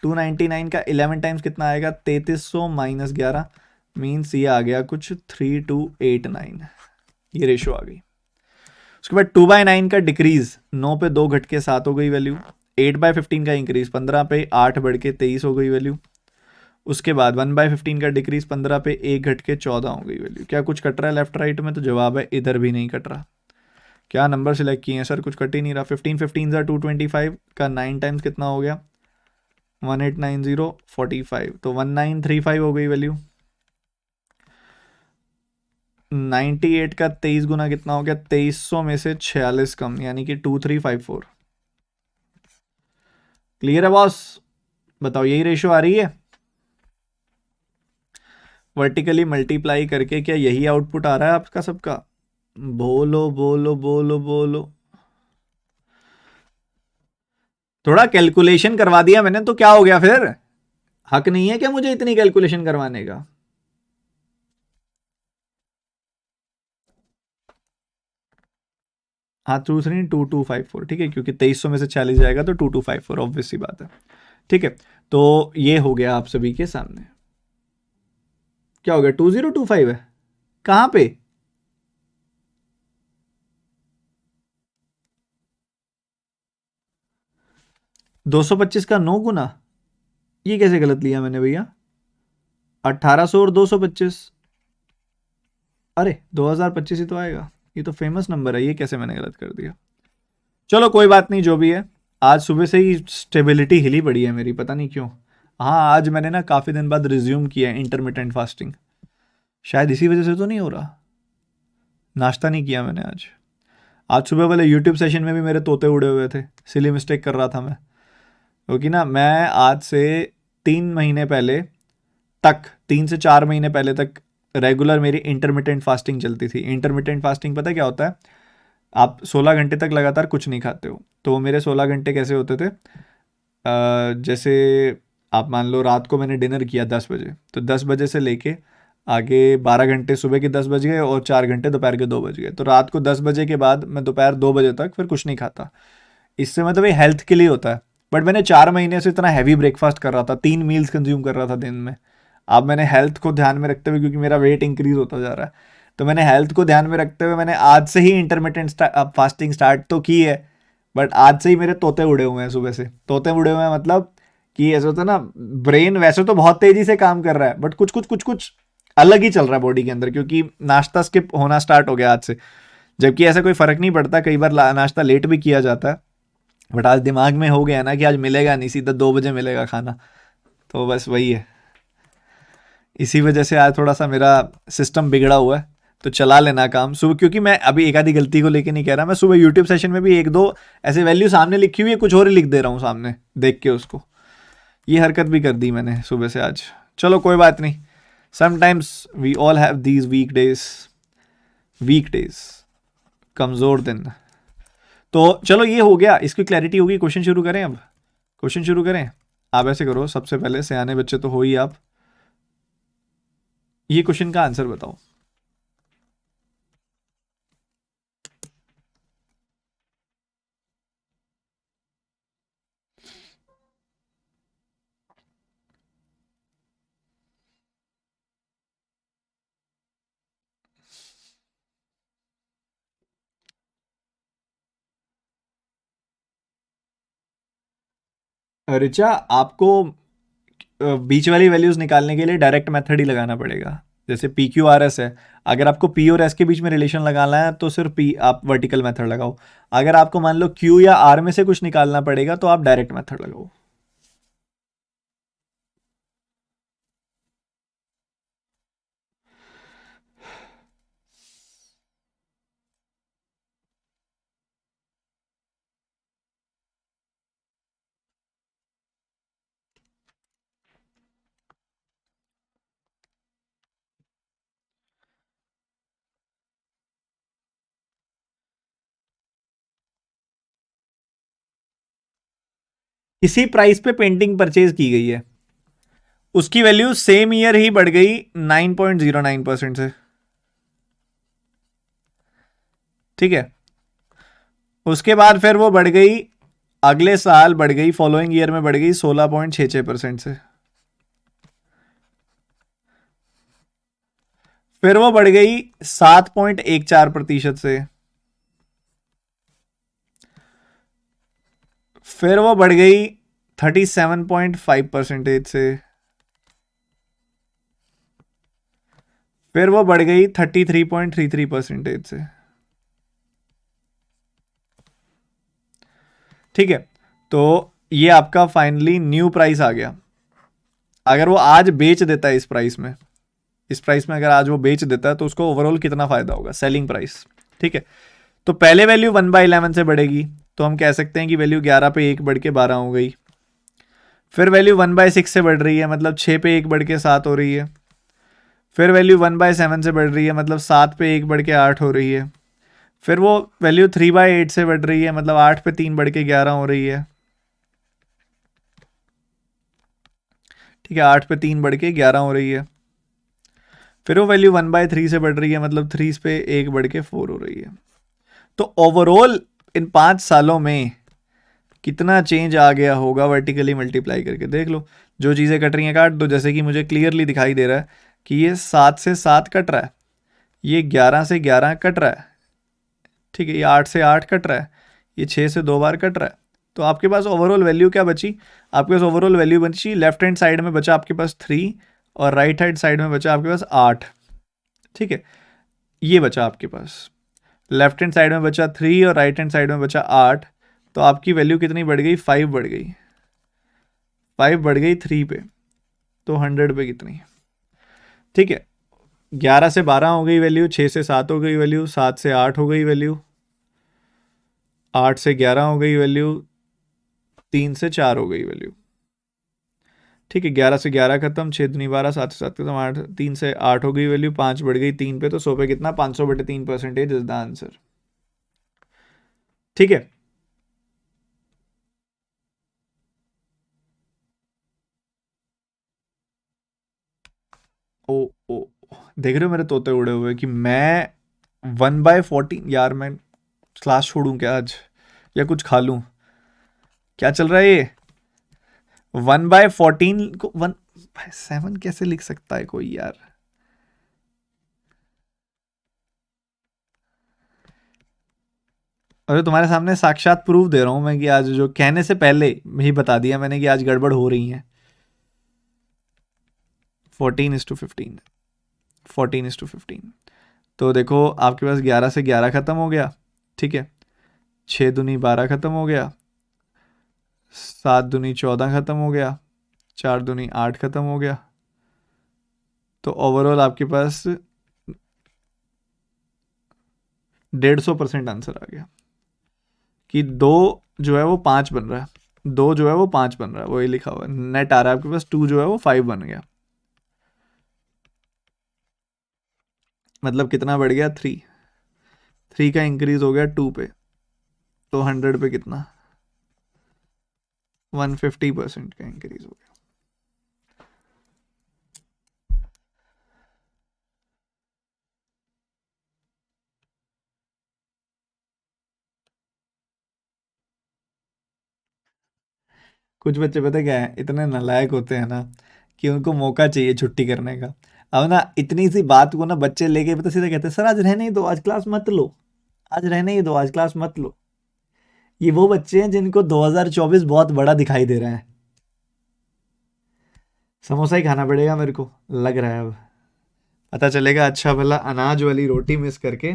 299 का 11 टाइम्स कितना आएगा? 3300 माइनस 11 मीन्स ये आ गया कुछ 3289, ये रेशो आ गई। उसके बाद 2/9 का डिक्रीज, 9 पे 2 घट के 7 हो गई वैल्यू। 8/15 का इंक्रीज, 15 पे 8 बढ़ के 23 हो गई वैल्यू। उसके बाद 1/15 का डिक्रीज, 15 पे 1 घट के 14 हो गई वैल्यू। क्या कुछ कट रहा है लेफ्ट राइट में? तो जवाब है इधर भी नहीं कट रहा। क्या नंबर सिलेक्ट किए हैं सर? कुछ कट ही नहीं रहा। 15 15 ज़ा 225 का 9 टाइम्स कितना हो गया? 1890 45, तो 1935 हो गई वैल्यू। 98 का 23 गुना कितना हो गया? 2300 में से 46 कम, यानी कि 2354। क्लियर है बॉस? बताओ यही रेशो आ रही है? वर्टिकली मल्टीप्लाई करके क्या यही आउटपुट आ रहा है आपका सबका? बोलो बोलो बोलो बोलो। थोड़ा कैलकुलेशन करवा दिया मैंने तो क्या हो गया फिर? हक नहीं है क्या मुझे इतनी कैलकुलेशन करवाने का? हाँ, 2254 ठीक है, क्योंकि 2300 में से 40 जाएगा तो 2254, ऑब्वियस सी बात है। ठीक है, तो ये हो गया आप सभी के सामने। क्या हो गया? 2025 है कहाँ पे? 225 का 9 गुना, ये कैसे गलत लिया मैंने भैया? 1800 और 225, अरे 2025 ही तो आएगा, ये तो फेमस नंबर है, ये कैसे मैंने गलत कर दिया? चलो कोई बात नहीं, जो भी है। आज सुबह से ही स्टेबिलिटी हिली पड़ी है मेरी, पता नहीं क्यों। हाँ, आज मैंने ना काफ़ी दिन बाद रिज्यूम किया है इंटरमिटेंट फास्टिंग, शायद इसी वजह से तो नहीं हो रहा। नाश्ता नहीं किया मैंने आज। आज सुबह वाले यूट्यूब सेशन में भी मेरे तोते उड़े हुए थे, सिली मिस्टेक कर रहा था मैं, क्योंकि ना मैं आज से 3 महीने पहले तक, 3 से 4 महीने पहले तक रेगुलर मेरी इंटरमिटेंट फास्टिंग चलती थी। इंटरमिटेंट फास्टिंग पता है क्या होता है? आप 16 घंटे तक लगातार कुछ नहीं खाते हो। तो मेरे 16 घंटे कैसे होते थे? जैसे आप मान लो रात को मैंने डिनर किया 10 बजे, तो 10 बजे से लेके आगे 12 घंटे सुबह के 10 बज गए और 4 घंटे दोपहर के 2 बज गए। तो रात को 10 बजे के बाद मैं दोपहर 2 बजे तक फिर कुछ नहीं खाता। इससे मतलब ये हेल्थ के लिए होता है। बट मैंने 4 महीने से इतना हैवी ब्रेकफास्ट कर रहा था, 3 मील्स कंज्यूम कर रहा था दिन में। अब मैंने हेल्थ को ध्यान में रखते हुए, क्योंकि मेरा वेट इंक्रीज होता जा रहा है, तो मैंने हेल्थ को ध्यान में रखते हुए मैंने आज से ही इंटरमिटेंट फास्टिंग स्टार्ट तो की है। बट आज से ही मेरे तोते उड़े हुए हैं सुबह से। तोते उड़े हुए हैं मतलब कि ऐसा होता है ना, ब्रेन वैसे तो बहुत तेजी से काम कर रहा है, बट कुछ अलग ही चल रहा है बॉडी के अंदर, क्योंकि नाश्ता स्किप होना स्टार्ट हो गया आज से। जबकि ऐसा कोई फर्क नहीं पड़ता, कई बार नाश्ता लेट भी किया जाता है, बट आज दिमाग में हो गया ना कि आज मिलेगा नहीं, सीधा 2 बजे मिलेगा खाना। तो बस वही है, इसी वजह से आज थोड़ा सा मेरा सिस्टम बिगड़ा हुआ है। तो चला लेना काम सुबह, क्योंकि मैं अभी एक आधी गलती को लेके नहीं कह रहा, मैं सुबह यूट्यूब सेशन में भी एक दो ऐसे वैल्यू सामने लिखी हुई है, कुछ और ही लिख दे रहा हूँ सामने देख के उसको। ये हरकत भी कर दी मैंने सुबह से आज। चलो कोई बात नहीं, sometimes we all have these weak days, कमज़ोर दिन। तो चलो ये हो गया, इसकी क्लैरिटी होगी। क्वेश्चन शुरू करें अब? क्वेश्चन शुरू करें। आप ऐसे करो, सबसे पहले सियाने बच्चे तो हो ही आप, ये क्वेश्चन का आंसर बताओ। ऋचा, आपको बीच वाली वैल्यूज निकालने के लिए डायरेक्ट मेथड ही लगाना पड़ेगा। जैसे पी क्यू आर एस है, अगर आपको पी और एस के बीच में रिलेशन लगाना है तो सिर्फ पी आप वर्टिकल मेथड लगाओ। अगर आपको मान लो क्यू या आर में से कुछ निकालना पड़ेगा तो आप डायरेक्ट मेथड लगाओ। किसी प्राइस पे पेंटिंग परचेज की गई है, उसकी वैल्यू सेम ईयर ही बढ़ गई 9.09% से। ठीक है, उसके बाद फिर वो बढ़ गई, अगले साल बढ़ गई, फॉलोइंग ईयर में बढ़ गई 16.66% से। फिर वो बढ़ गई 7.14% से। फिर वो बढ़ गई 37.5% से। फिर वो बढ़ गई 33.33% से। ठीक है, तो ये आपका फाइनली न्यू प्राइस आ गया। अगर वो आज बेच देता है इस प्राइस में, इस प्राइस में अगर आज वो बेच देता है तो उसको ओवरऑल कितना फायदा होगा, सेलिंग प्राइस। ठीक है, तो पहले वैल्यू 1/11 से बढ़ेगी, तो हम कह सकते हैं कि वैल्यू 11 पे 1 बढ़ के 12 हो गई। फिर वैल्यू 1/6 से बढ़ रही है, मतलब 6 पे 1 बढ़ के 7 हो रही है। फिर वैल्यू 1/7 से बढ़ रही है, मतलब 7 पे 1 बढ़ के 8 हो रही है। फिर वो वैल्यू 3/8 से बढ़ रही है, मतलब 8 पे 3 बढ़ के 11 हो रही है। ठीक है, 8 पे 3 बढ़ के 11 हो रही है। फिर वो वैल्यू 1/3 से बढ़ रही है, मतलब 3 पे 1 बढ़ के 4 हो रही है। तो ओवरऑल इन 5 सालों में कितना चेंज आ गया होगा, वर्टिकली मल्टीप्लाई करके देख लो। जो चीज़ें कट रही हैं काट दो, जैसे कि मुझे क्लियरली दिखाई दे रहा है कि ये 7 से 7 कट रहा है, ये 11 से 11 कट रहा है। ठीक है, ये 8 से 8 कट रहा है, ये 6 से 2 बार कट रहा है। तो आपके पास ओवरऑल वैल्यू क्या बची, आपके पास ओवरऑल वैल्यू बची, लेफ्ट हैंड साइड में बचा आपके पास 3 और राइट हैंड साइड में बचा आपके पास 8। ठीक है, ये बचा आपके पास, लेफ्ट हैंड साइड में बचा 3 और राइट हैंड साइड में बचा 8। तो आपकी वैल्यू कितनी बढ़ गई, 5 बढ़ गई, 5 बढ़ गई 3 पे, तो 100 पे कितनी। ठीक है, 11 से 12 हो गई वैल्यू, 6 से 7 हो गई वैल्यू, 7 से 8 हो गई वैल्यू, 8 से 11 हो गई वैल्यू, 3 से 4 हो गई वैल्यू। ठीक है, 11 से 11 खत्म, 6 दूनी 12, 7 से 7 खत्म, 8, 3 से 8 हो गई वैल्यू, 5 बढ़ गई 3 पे, तो 100 पे कितना, 500/3% इज द आंसर। ठीक है, ओ ओ, देख रहे हो मेरे तोते उड़े हुए कि मैं 1/14, यार मैं क्लास छोड़ूं क्या आज, या कुछ खा लूं, क्या चल रहा है ये। 1/14 को 1/7 कैसे लिख सकता है कोई यार। अरे तुम्हारे सामने साक्षात प्रूफ दे रहा हूं मैं कि आज जो कहने से पहले ही बता दिया मैंने कि आज गड़बड़ हो रही है। 14:15, 14:15। तो देखो आपके पास 11 से 11 खत्म हो गया। ठीक है, 6 दूनी 12 खत्म हो गया, 7 दूनी 14 खत्म हो गया, 4 दूनी 8 खत्म हो गया। तो ओवरऑल आपके पास 150% आंसर आ गया कि 2 जो है वो 5 बन रहा है, 2 जो है वो 5 बन रहा है, वही लिखा हुआ है। नेट आ रहा है आपके पास 2 जो है वो 5 बन गया, मतलब कितना बढ़ गया, 3। 3 का इंक्रीज हो गया 2 पे, तो 100 पे कितना, 150% का इंक्रीज हो गया। कुछ बच्चे पता क्या है, इतने नालायक होते हैं ना कि उनको मौका चाहिए छुट्टी करने का। अब ना इतनी सी बात को ना बच्चे लेके पता सीधा कहते हैं सर आज रहने ही दो, आज क्लास मत लो, आज रहने ही दो, आज क्लास मत लो। ये वो बच्चे हैं जिनको 2024 बहुत बड़ा दिखाई दे रहा है। समोसा ही खाना पड़ेगा मेरे को, लग रहा है अब पता चलेगा अच्छा भला अनाज वाली रोटी मिस करके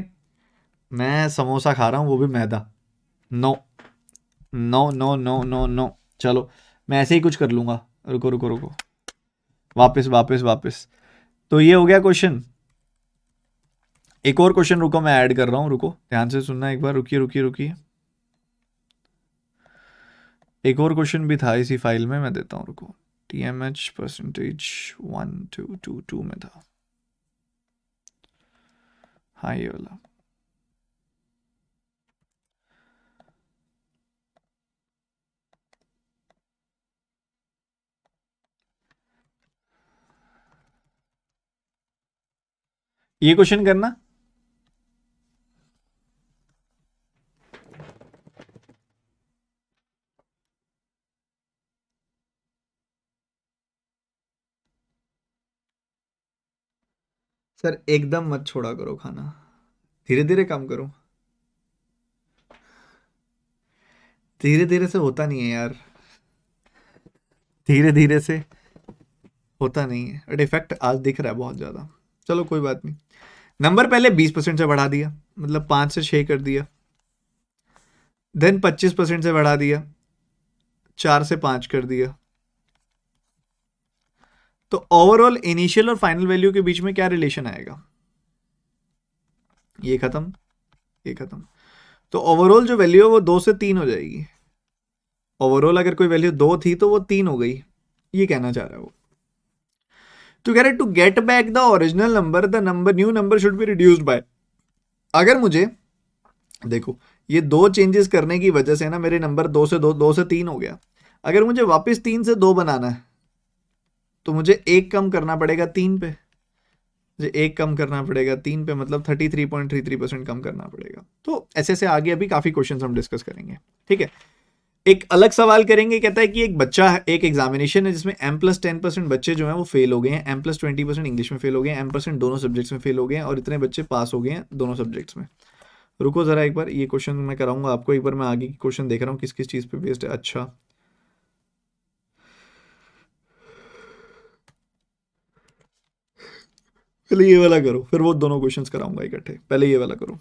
मैं समोसा खा रहा हूँ, वो भी मैदा। No no no no no no. चलो मैं ऐसे ही कुछ कर लूँगा, रुको रुको रुको, वापस वापस वापस। तो ये हो गया क्वेश्चन। एक और क्वेश्चन रुको मैं ऐड कर रहा हूँ, रुको ध्यान से सुनना एक बार, रुकिए रुकिए रुकिए। एक और क्वेश्चन भी था इसी फाइल में, मैं देता हूँ रुको। TMH परसेंटेज 1222 में था, हाँ ये वाला। ये क्वेश्चन करना। सर एकदम मत छोड़ा करो खाना, धीरे धीरे काम करो, धीरे धीरे से होता नहीं है यार, धीरे धीरे से होता नहीं है, बट इफेक्ट आज दिख रहा है बहुत ज़्यादा। चलो कोई बात नहीं। नंबर पहले 20% से बढ़ा दिया, मतलब 5 से 6 कर दिया, देन 25% से बढ़ा दिया, 4 से 5 कर दिया। तो ओवरऑल इनिशियल और फाइनल वैल्यू के बीच में क्या रिलेशन आएगा? ये खत्म, ये खत्म। तो ओवरऑल जो वैल्यू है वो 2 से 3 हो जाएगी। ओवरऑल अगर कोई वैल्यू 2 थी तो वो 3 हो गई, ये कहना चाह रहा है वो। तो कह रहे to get back the original number the number new number should be reduced by. अगर मुझे देखो ये दो चेंजेस करने की वजह से ना मेरे नंबर 2 से 2 से 3 हो गया। अगर मुझे वापस 3 से 2 बनाना है तो मुझे एक कम करना पड़ेगा 3 पे, मुझे एक कम करना पड़ेगा 3 पे, मतलब 33.33% कम करना पड़ेगा। तो ऐसे से आगे अभी काफी क्वेश्चन हम डिस्कस करेंगे, ठीक है। एक अलग सवाल करेंगे, कहता है कि एक बच्चा, एक एग्जामिनेशन है जिसमें M+10% बच्चे जो हैं वो फेल हो गए हैं, M+20% इंग्लिश में फेल हो गए हैं, M% दोनों सब्जेक्ट्स में फेल हो गए हैं, और इतने बच्चे पास हो गए हैं दोनों सब्जेक्ट्स में। रुको जरा एक बार, ये क्वेश्चन मैं कराऊंगा आपको, एक बार मैं आगे की क्वेश्चन देख रहा हूँ किस किस चीज पे बेस्ड है। अच्छा पहले ये वाला करो, फिर वो दोनों क्वेश्चंस कराऊंगा इकट्ठे, पहले ये वाला करो।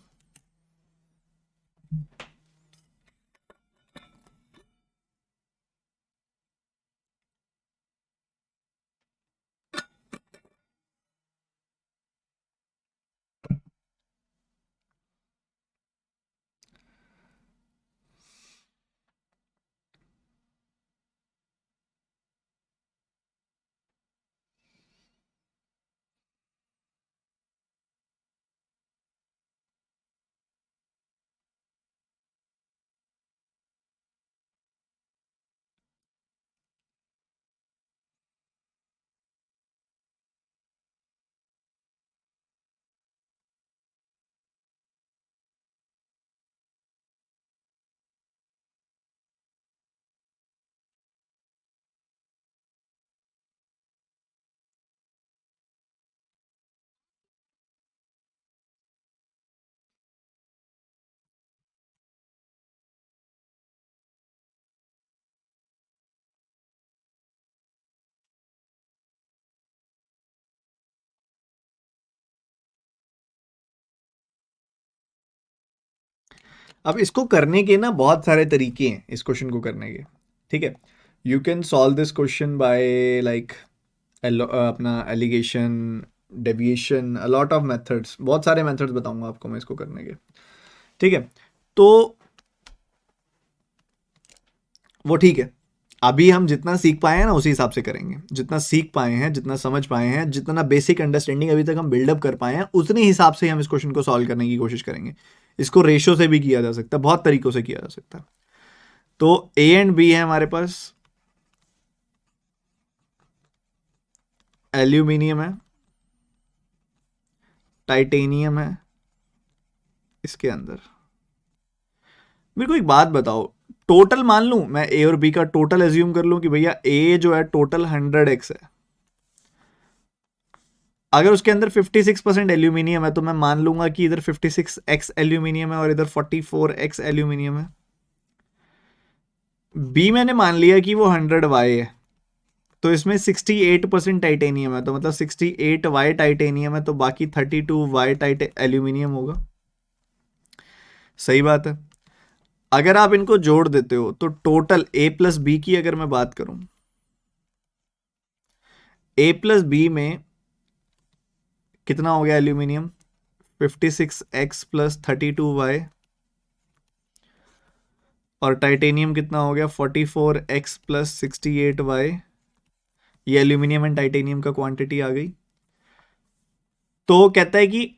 अब इसको करने के ना बहुत सारे तरीके हैं इस क्वेश्चन को करने के, ठीक है। You can solve this question by like अपना alligation, deviation, a lot of methods, बहुत सारे मेथड्स बताऊंगा आपको मैं इसको करने के, ठीक है। तो वो ठीक है, अभी हम जितना सीख पाए हैं ना उसी हिसाब से करेंगे, जितना सीख पाए हैं, जितना समझ पाए हैं, जितना बेसिक अंडरस्टैंडिंग अभी तक हम बिल्डअप कर पाए हैं, उतने हिसाब से हम इस क्वेश्चन को सॉल्व करने की कोशिश करेंगे। इसको रेशो से भी किया जा सकता है, बहुत तरीकों से किया जा सकता है। तो A एंड B है हमारे पास, एल्यूमिनियम है, टाइटेनियम है इसके अंदर। मेरे को एक बात बताओ, टोटल मान लूं मैं A और B का टोटल एज्यूम कर लूं कि भैया A जो है टोटल 100x है, अगर उसके अंदर 56% एल्यूमिनियम है तो मैं मान लूंगा कि इधर 56x एल्यूमिनियम है और इधर 44x एल्यूमिनियम है। बी मैंने मान लिया कि वो 100y है, तो इसमें 68% टाइटेनियम है, तो मतलब 68Y टाइटेनियम है, तो बाकी 32Y एल्यूमिनियम होगा। सही बात है। अगर आप इनको जोड़ देते हो तो टोटल A प्लस बी की अगर मैं बात करूं, A प्लस बी में कितना हो गया एल्यूमिनियम, 56X प्लस 32Y, और टाइटेनियम कितना हो गया 44X प्लस 68Y। ये एल्यूमिनियम एंड टाइटेनियम का क्वांटिटी आ गई। तो कहता है कि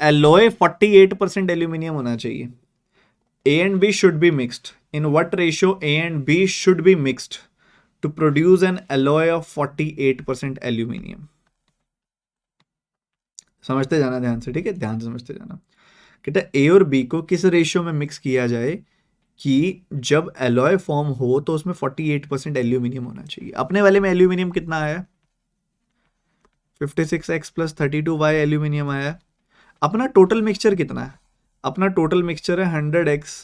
एलॉय 48% एल्यूमिनियम होना चाहिए। A and B should be mixed. In what ratio A and B should be mixed to produce an alloy of 48% aluminium? समझते जाना ध्यान से, ठीक है, ध्यान से समझते जाना। कहता है A और B को किस रेशियो में मिक्स किया जाए कि जब एलॉय फॉर्म हो तो उसमें 48% एल्यूमिनियम होना चाहिए। अपने वाले में एल्यूमिनियम कितना आया, 56X प्लस 32Y एल्यूमिनियम आया। अपना टोटल मिक्सचर कितना है, अपना टोटल मिक्सचर है 100X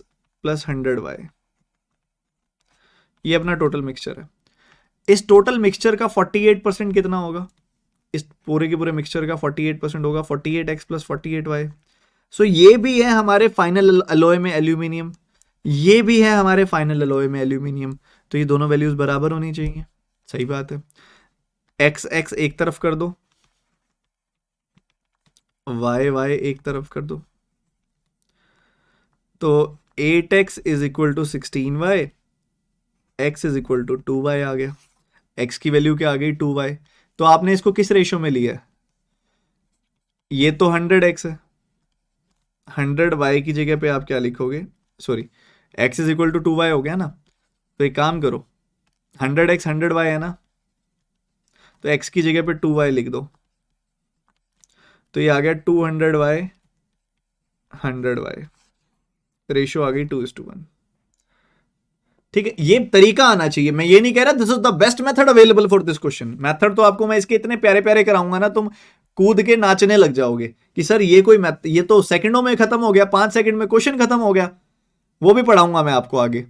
प्लस 100Y। ये अपना टोटल मिक्सचर है। इस टोटल मिक्सचर का 48% कितना होगा, इस पूरे के पूरे मिक्सचर का 48% होगा 48X प्लस 48Y। सो ये भी है हमारे फाइनल अलॉय में एल्यूमिनियम, ये भी है हमारे फाइनल अलॉय में एल्यूमिनियम, तो ये दोनों वैल्यूज बराबर होनी चाहिए। सही बात है। एक्स एक्स एक तरफ कर दो, वाई वाई एक तरफ कर दो, तो 8X is equal to 16Y, X is equal to 2Y आ गया। X की वैल्यू क्या आ गई 2Y। तो आपने इसको किस रेशियो में लिया है, ये तो 100X है, 100Y की जगह पे आप क्या लिखोगे, sorry X is equal to 2Y हो गया ना। तो एक काम करो, 100X 100Y है ना, तो X की जगह पे 2Y लिख दो, तो ये आ गया 200Y 100Y, रेशियो आ गई 2:1। ठीक है, ये तरीका आना चाहिए। मैं ये नहीं कह रहा this is the best method available for this question. Method तो आपको मैं इसके इतने प्यारे प्यारे कराऊंगा ना, तुम कूद के नाचने लग जाओगे कि सर ये कोई ये तो सेकंडों में खत्म हो गया, 5 सेकंड में क्वेश्चन खत्म हो गया। वो भी पढ़ाऊंगा मैं आपको आगे।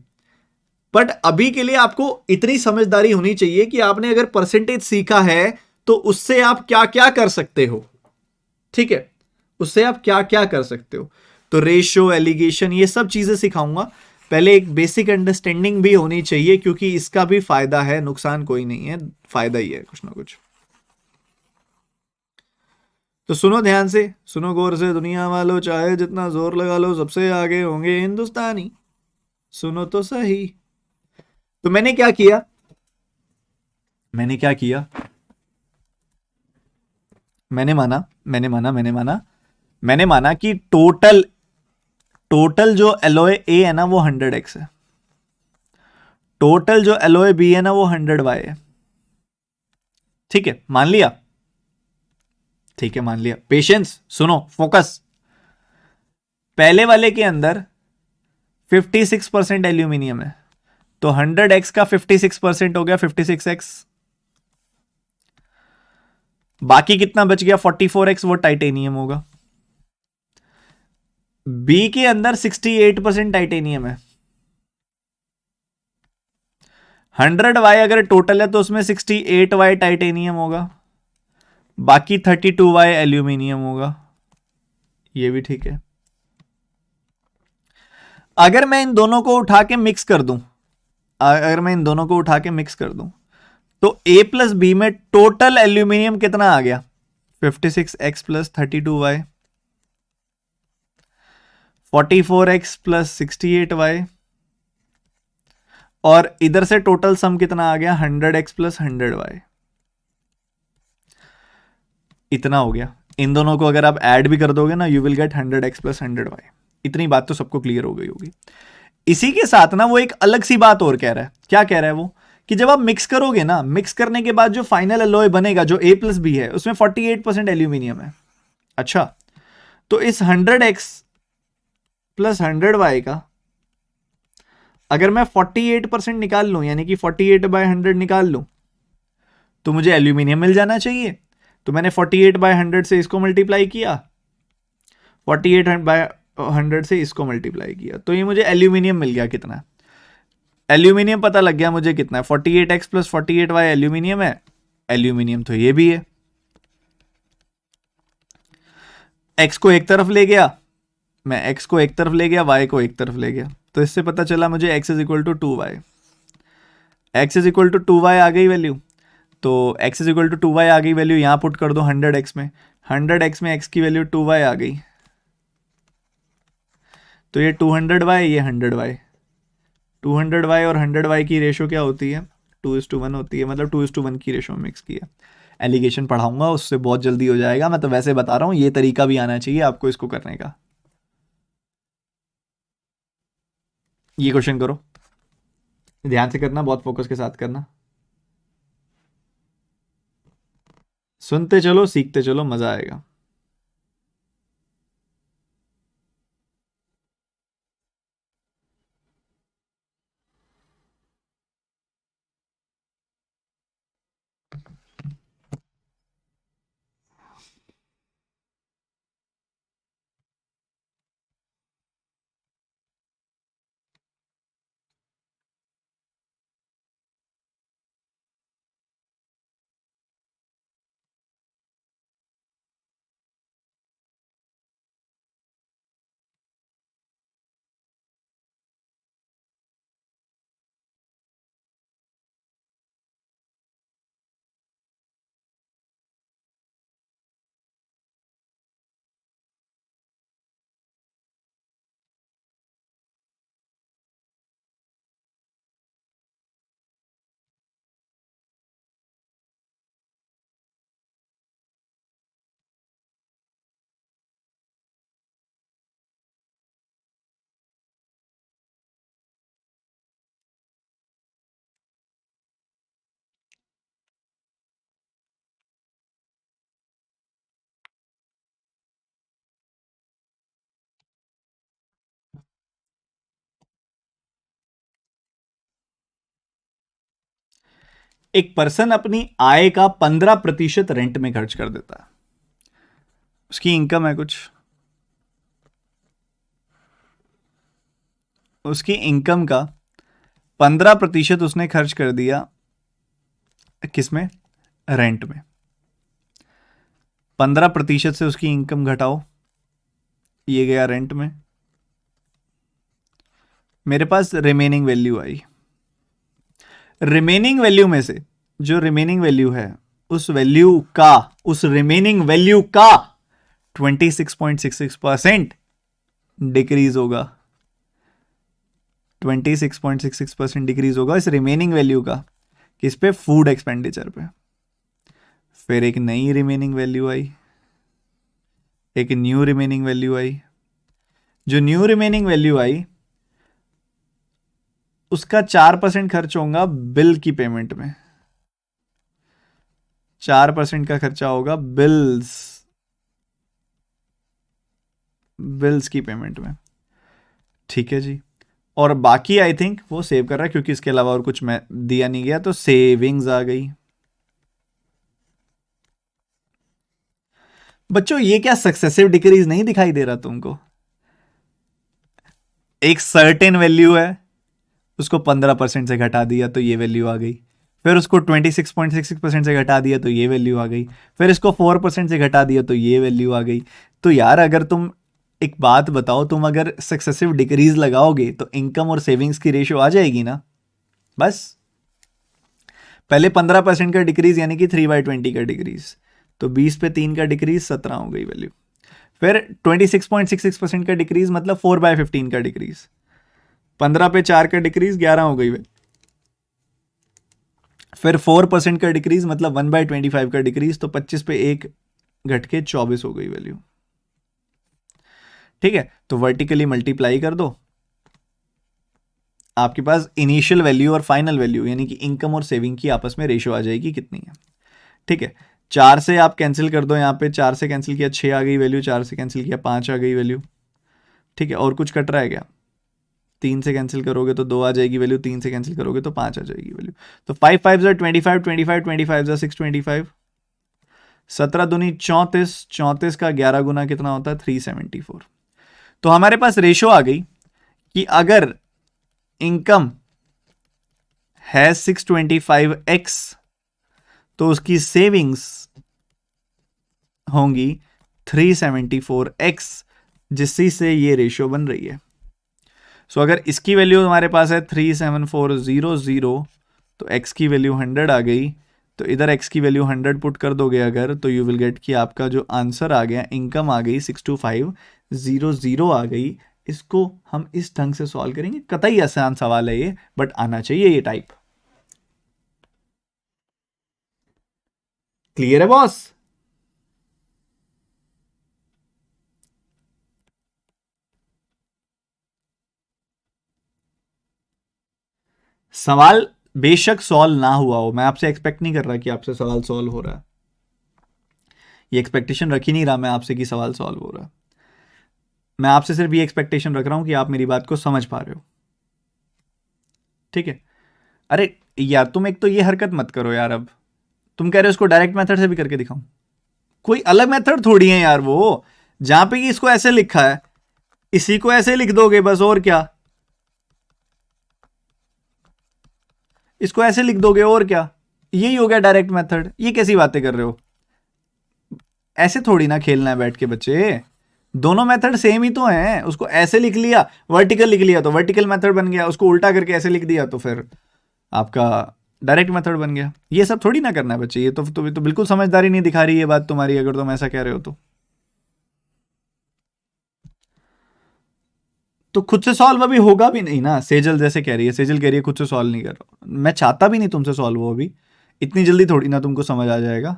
बट अभी के लिए आपको इतनी समझदारी होनी चाहिए कि आपने अगर परसेंटेज सीखा है तो उससे आप क्या क्या कर सकते हो। ठीक है, उससे आप क्या क्या कर सकते हो। तो रेशियो, एलिगेशन, ये सब चीजें सिखाऊंगा। पहले एक बेसिक अंडरस्टैंडिंग भी होनी चाहिए, क्योंकि इसका भी फायदा है, नुकसान कोई नहीं है, फायदा ही है कुछ ना कुछ। तो सुनो ध्यान से, सुनो गौर से, दुनिया वालों चाहे जितना जोर लगा लो सबसे आगे होंगे हिंदुस्तानी। सुनो तो सही। तो मैंने क्या किया, मैंने माना कि टोटल जो एलॉय ए है ना वो 100X है, टोटल जो एलॉय बी है ना वो 100Y है। ठीक है, मान लिया, ठीक है मान लिया। पेशेंस, सुनो, फोकस। पहले वाले के अंदर 56% एल्यूमिनियम है, तो 100X का 56% हो गया 56X। बाकी कितना बच गया 44X, वो टाइटेनियम होगा। बी के अंदर 68% टाइटेनियम है, 100Y अगर टोटल है तो उसमें 68Y टाइटेनियम होगा, बाकी 32Y एल्यूमिनियम होगा। ये भी ठीक है। अगर मैं इन दोनों को उठा के मिक्स कर दूं, तो A प्लस बी में टोटल एल्यूमिनियम कितना आ गया, 56X plus 32Y, 44X plus 68Y, और इधर से टोटल सम कितना आ गया 100X प्लस 100Y। इतना हो गया। इन दोनों को अगर आप ऐड भी कर दोगे ना, you will get 100X plus 100Y। इतनी बात तो सबको क्लियर हो गई होगी। इसी के साथ ना वो एक अलग सी बात और कह रहा है। क्या कह रहा है वो, कि जब आप मिक्स करोगे ना, मिक्स करने के बाद जो फाइनल एलॉय बनेगा, जो A प्लस बी है, उसमें 48% एल्यूमिनियम है। अच्छा, तो इस 100X प्लस 100Y का अगर मैं 48% निकाल लूं, यानी कि 48/100 निकाल लूं, तो मुझे एल्यूमिनियम मिल जाना चाहिए। तो मैंने 48/100 से इसको मल्टीप्लाई किया, 48/100 से इसको मल्टीप्लाई किया, तो ये मुझे एल्यूमिनियम मिल गया। कितना, एल्यूमिनियम पता लग गया मुझे कितना है, 48x प्लस 48y एल्यूमिनियम है, एल्यूमिनियम तो ये भी है। x को एक तरफ ले गया मैं, x को एक तरफ ले गया, y को एक तरफ ले गया, तो इससे पता चला मुझे x is equal to 2y, x is equal to 2y आ गई वैल्यू, तो x is equal to 2y आ गई वैल्यू, यहां पुट कर दो 100x में, 100x में x की वैल्यू 2y आ गई, तो ये 200y, ये 100y, 200y और 100y की रेशो क्या होती है, 2:1 होती है, मतलब 2:1 की रेशो में मिक्स किया। एलिगेशन पढ़ाऊंगा उससे बहुत जल्दी हो जाएगा, मैं तो वैसे बता रहा हूँ, ये तरीका भी आना चाहिए आपको इसको करने का। ये क्वेश्चन करो, ध्यान से करना, बहुत फोकस के साथ करना, सुनते चलो सीखते चलो, मजा आएगा। एक पर्सन अपनी आय का 15% रेंट में खर्च कर देता है, उसकी इनकम है कुछ, उसकी इनकम का 15% उसने खर्च कर दिया किसमें, रेंट में। 15% से उसकी इनकम घटाओ, ये गया रेंट में, मेरे पास रिमेनिंग वैल्यू आई। रिमेनिंग वैल्यू में से जो रिमेनिंग वैल्यू है, उस वैल्यू का, उस रिमेनिंग वैल्यू का 26.66% डिक्रीज होगा, 26.66% डिक्रीज होगा इस रिमेनिंग वैल्यू का, किस पे, फूड एक्सपेंडिचर पे। फिर एक नई रिमेनिंग वैल्यू आई, एक न्यू रिमेनिंग वैल्यू आई, जो न्यू रिमेनिंग वैल्यू आई उसका 4% खर्च होगा बिल की पेमेंट में, 4% का खर्चा होगा बिल्स की पेमेंट में, ठीक है जी। और बाकी आई थिंक वो सेव कर रहा है, क्योंकि इसके अलावा और कुछ मैं दिया नहीं गया, तो सेविंग्स आ गई। बच्चों ये क्या सक्सेसिव डिक्रीज नहीं दिखाई दे रहा तुमको, एक सर्टेन वैल्यू है, उसको 15% से घटा दिया तो ये वैल्यू आ गई, फिर उसको 26.66% से घटा दिया तो ये वैल्यू आ गई, फिर इसको 4% से घटा दिया तो ये वैल्यू आ गई। तो यार अगर तुम एक बात बताओ, तुम अगर सक्सेसिव डिक्रीज लगाओगे तो इनकम और सेविंग्स की रेशियो आ जाएगी ना। बस पहले 15% का डिक्रीज यानी कि 3/20 का डिक्रीज, तो 20 पे 3 का डिक्रीज 17 हो गई वैल्यू। फिर 26.66% का डिक्रीज मतलब 4/15 का डिक्रीज, 15 पे 4 का डिक्रीज 11 हो गई। फिर 4% का डिक्रीज मतलब 1/25 का डिक्रीज, तो 25 पे 1 घट के 24 हो गई वैल्यू, ठीक है। तो वर्टिकली मल्टीप्लाई कर दो, आपके पास इनिशियल वैल्यू और फाइनल वैल्यू यानी कि इनकम और सेविंग की आपस में रेशियो आ जाएगी कितनी है, ठीक है। 4 से आप कैंसिल कर दो, यहाँ पे 4 से कैंसिल किया 6 आ गई वैल्यू, 4 से कैंसिल किया 5 आ गई वैल्यू, ठीक है। और कुछ कट रहा है क्या, 3 से कैंसिल करोगे तो 2 आ जाएगी वैल्यू, 3 से कैंसिल करोगे तो 5 आ जाएगी वैल्यू। तो 5 5 25 25 25 625, 17 दूनी 34, 34 का 11 गुना कितना होता है 374। तो हमारे पास रेशो आ गई कि अगर इनकम है 625x, तो उसकी सेविंग्स होंगी 374x, जिससे से ये रेशियो बन रही है। सो अगर इसकी वैल्यू हमारे पास है 37400, तो x की वैल्यू 100 आ गई, तो इधर x की वैल्यू 100 पुट कर दोगे अगर, तो यू विल गेट कि आपका जो आंसर आ गया, इनकम आ गई 62500 आ गई। इसको हम इस ढंग से सॉल्व करेंगे। कतई आसान सवाल है ये, बट आना चाहिए ये टाइप। क्लियर है बॉस? सवाल बेशक सॉल्व ना हुआ हो, मैं आपसे एक्सपेक्ट नहीं कर रहा कि आपसे सवाल सॉल्व हो रहा है, ये एक्सपेक्टेशन रख ही नहीं रहा मैं आपसे कि सवाल सॉल्व हो रहा है। मैं आपसे सिर्फ ये एक्सपेक्टेशन रख रहा हूं कि आप मेरी बात को समझ पा रहे हो, ठीक है? अरे यार तुम एक तो ये हरकत मत करो यार, अब तुम कह रहे हो उसको डायरेक्ट मेथड से भी करके दिखाऊं, कोई अलग मेथड थोड़ी है यार वो, जहां पे कि इसको ऐसे लिखा है इसी को ऐसे लिख दोगे बस, और क्या, इसको ऐसे लिख दोगे और क्या, यही हो गया डायरेक्ट मेथड। ये कैसी बातें कर रहे हो? ऐसे थोड़ी ना खेलना है बैठ के बच्चे, दोनों मेथड सेम ही तो हैं। उसको ऐसे लिख लिया, वर्टिकल लिख लिया तो वर्टिकल मेथड बन गया, उसको उल्टा करके ऐसे लिख दिया तो फिर आपका डायरेक्ट मेथड बन गया। ये सब थोड़ी ना करना है बच्चे, ये तो बिल्कुल समझदारी नहीं दिखा रही है बात तुम्हारी, अगर तुम ऐसा कह रहे हो तो खुद से सॉल्व अभी होगा भी नहीं ना। सेजल जैसे कह रही है, सेजल कह रही है खुद से सॉल्व नहीं कर रहा, मैं चाहता भी नहीं तुमसे सॉल्व हो अभी, इतनी जल्दी थोड़ी ना तुमको समझ आ जाएगा,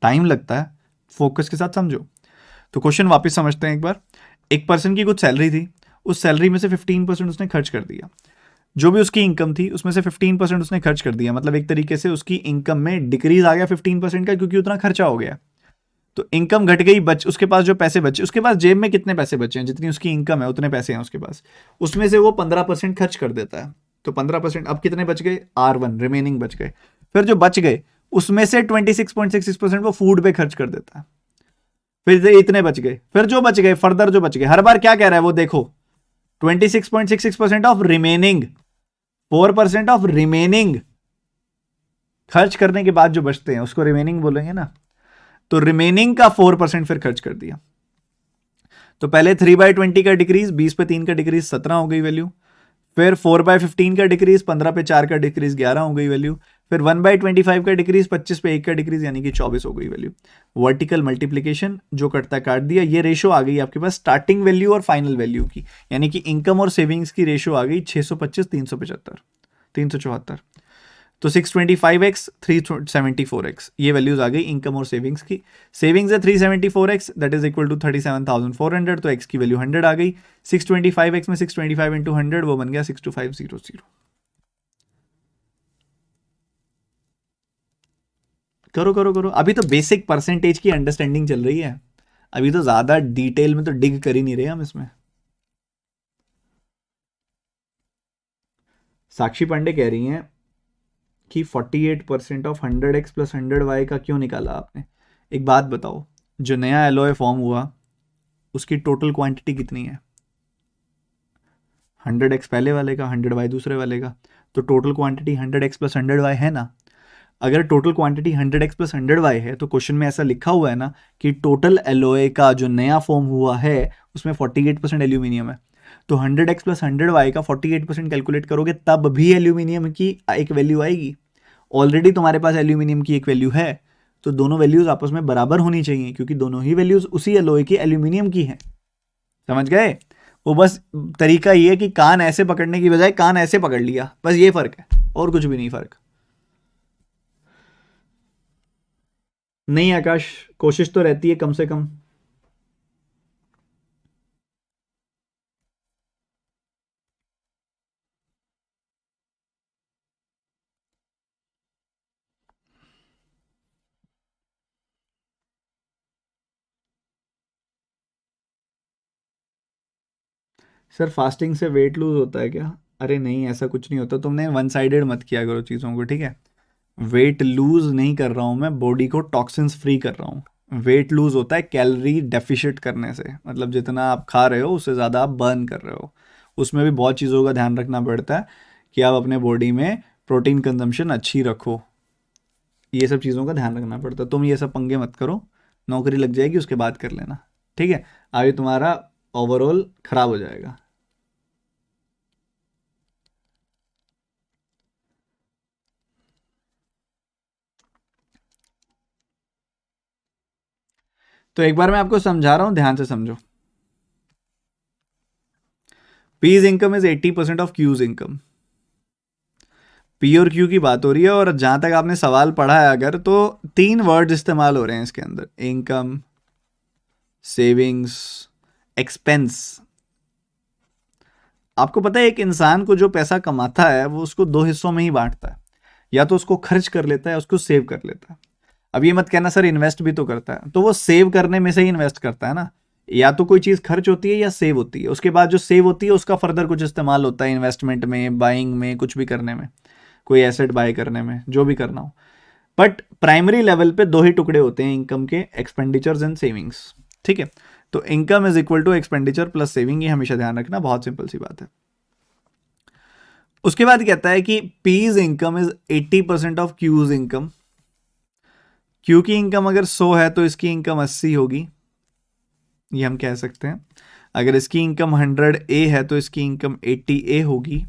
टाइम लगता है, फोकस के साथ समझो। तो क्वेश्चन वापस समझते हैं एक बार। एक पर्सन की कुछ सैलरी थी, उस सैलरी में से 15% उसने खर्च कर दिया, जो भी उसकी इनकम थी उसमें से 15% उसने खर्च कर दिया, मतलब एक तरीके से उसकी इनकम में डिक्रीज आ गया 15% का, क्योंकि उतना खर्चा हो गया। तो इनकम घट गई, उसके पास जो पैसे बचे, उसके पास जेब में कितने पैसे बचे हैं, जितनी उसकी इनकम है उतने पैसे हैं उसके पास, उसमें से वो 15% खर्च कर देता है। तो 15%, अब कितने बच गए, R1 रिमेनिंग बच गए। फिर जो बच गए उसमें से 26.66% वो फूड पे खर्च कर देता है, फिर इतने बच गए, फिर जो बच गए फर्दर जो बच गए, हर बार क्या कह रहा है वो देखो, 26.66% ऑफ रिमेनिंग, 4% ऑफ रिमेनिंग, खर्च करने के बाद जो बचते हैं उसको रिमेनिंग बोलेंगे ना। तो रिमेनिंग का 4% फिर खर्च कर दिया। तो पहले 3/20 का डिक्रीज, 20 पे 3 का डिक्रीज 17 हो गई वैल्यू, फिर 4/15 का डिक्रीज, 15 पे 4 का डिक्रीज 11 हो गई वैल्यू, फिर 1/25 का डिक्रीज, 25 पे 1 का डिक्रीज यानी कि 24 हो गई वैल्यू। वर्टिकल मल्टीप्लीकेशन जो कटता काट दिया, ये रेशो आ गई आपके पास स्टार्टिंग वैल्यू और फाइनल वैल्यू की, यानी कि इनकम और सेविंग्स की रेशो आ गई 625 375 374। तो 625x 374x ये वैल्यूज आ गई इनकम और सेविंग्स की। सेविंग्स है 374x, that is equal to 37,400, तो x की वैल्यू 100 आ गई। 625x में 625 इंटू 100 वो बन गया 62500। करो करो करो, अभी तो बेसिक परसेंटेज की अंडरस्टैंडिंग चल रही है, अभी तो ज्यादा डिटेल में तो डिग कर ही नहीं रहे हम इसमें। साक्षी पांडे कह रही हैं कि 48% ऑफ 100x प्लस 100y का क्यों निकाला आपने? एक बात बताओ, जो नया एलओए फॉर्म हुआ उसकी टोटल क्वांटिटी कितनी है? 100x पहले वाले का, 100y दूसरे वाले का, तो total quantity 100x plus 100y है ना। अगर total quantity 100x plus 100y है तो क्वेश्चन में ऐसा लिखा हुआ है ना कि टोटल एलओए का जो नया फॉर्म हुआ है उसमें 48% एल्यूमिनियम है। तो 100x प्लस 100y का 48% कैलकुलेट करोगे तब भी एल्यूमिनियम की एक वैल्यू आएगी। ऑलरेडी तुम्हारे पास एल्यूमिनियम की एक वैल्यू है, तो दोनों वैल्यूज आपस में बराबर होनी चाहिए, क्योंकि दोनों ही वैल्यूज उसी एलओए की एल्यूमिनियम की हैं। समझ गए? वो बस तरीका ये है कि कान ऐसे पकड़ने की बजाय कान ऐसे पकड़ लिया, बस ये फर्क है, और कुछ भी नहीं फर्क। नहीं आकाश, कोशिश तो रहती है कम से कम। सर फास्टिंग से वेट लूज होता है क्या? अरे नहीं, ऐसा कुछ नहीं होता, तुमने वन साइडेड मत किया करो चीज़ों को, ठीक है? वेट लूज नहीं कर रहा हूँ मैं, बॉडी को टॉक्सिन्स फ्री कर रहा हूँ। वेट लूज होता है कैलोरी डेफिशिट करने से, मतलब जितना आप खा रहे हो उससे ज़्यादा आप बर्न कर रहे हो। उसमें भी बहुत चीज़ों का ध्यान रखना पड़ता है कि आप अपने बॉडी में प्रोटीन कंजम्पशन अच्छी रखो, ये सब चीज़ों का ध्यान रखना पड़ता है। तुम ये सब पंगे मत करो, नौकरी लग जाएगी उसके बाद कर लेना, ठीक है? अभी तुम्हारा ओवरऑल खराब हो जाएगा। तो एक बार मैं आपको समझा रहा हूं, ध्यान से समझो। P's income is 80% of Q's income. P और क्यू की बात हो रही है, और जहां तक आपने सवाल पढ़ा है अगर, तो 3 वर्ड्स इस्तेमाल हो रहे हैं इसके अंदर: इनकम, सेविंग्स, एक्सपेंस। आपको पता है एक इंसान को जो पैसा कमाता है वो उसको 2 हिस्सों में ही बांटता है, या तो उसको खर्च कर लेता है, उसको सेव कर लेता है। अब ये मत कहना सर इन्वेस्ट भी तो करता है, तो वो सेव करने में से ही इन्वेस्ट करता है ना। या तो कोई चीज खर्च होती है या सेव होती है, उसके बाद जो सेव होती है उसका फर्दर कुछ इस्तेमाल होता है, इन्वेस्टमेंट में, बाइंग में, कुछ भी करने में, कोई एसेट बाय करने में, जो भी करना हो। बट प्राइमरी लेवल पे 2 ही टुकड़े होते हैं इनकम के: एक्सपेंडिचर्स एंड सेविंग्स। ठीक है, तो income is equal to expenditure plus saving, ये हमेशा ध्यान रखना, बहुत सिंपल सी बात है। उसके बाद कहता है कि P's income is 80% of Q's income. Q की इनकम अगर 100 है तो इसकी इनकम 80 होगी, ये हम कह सकते हैं। अगर इसकी इनकम 100 ए है तो इसकी इनकम 80 ए होगी।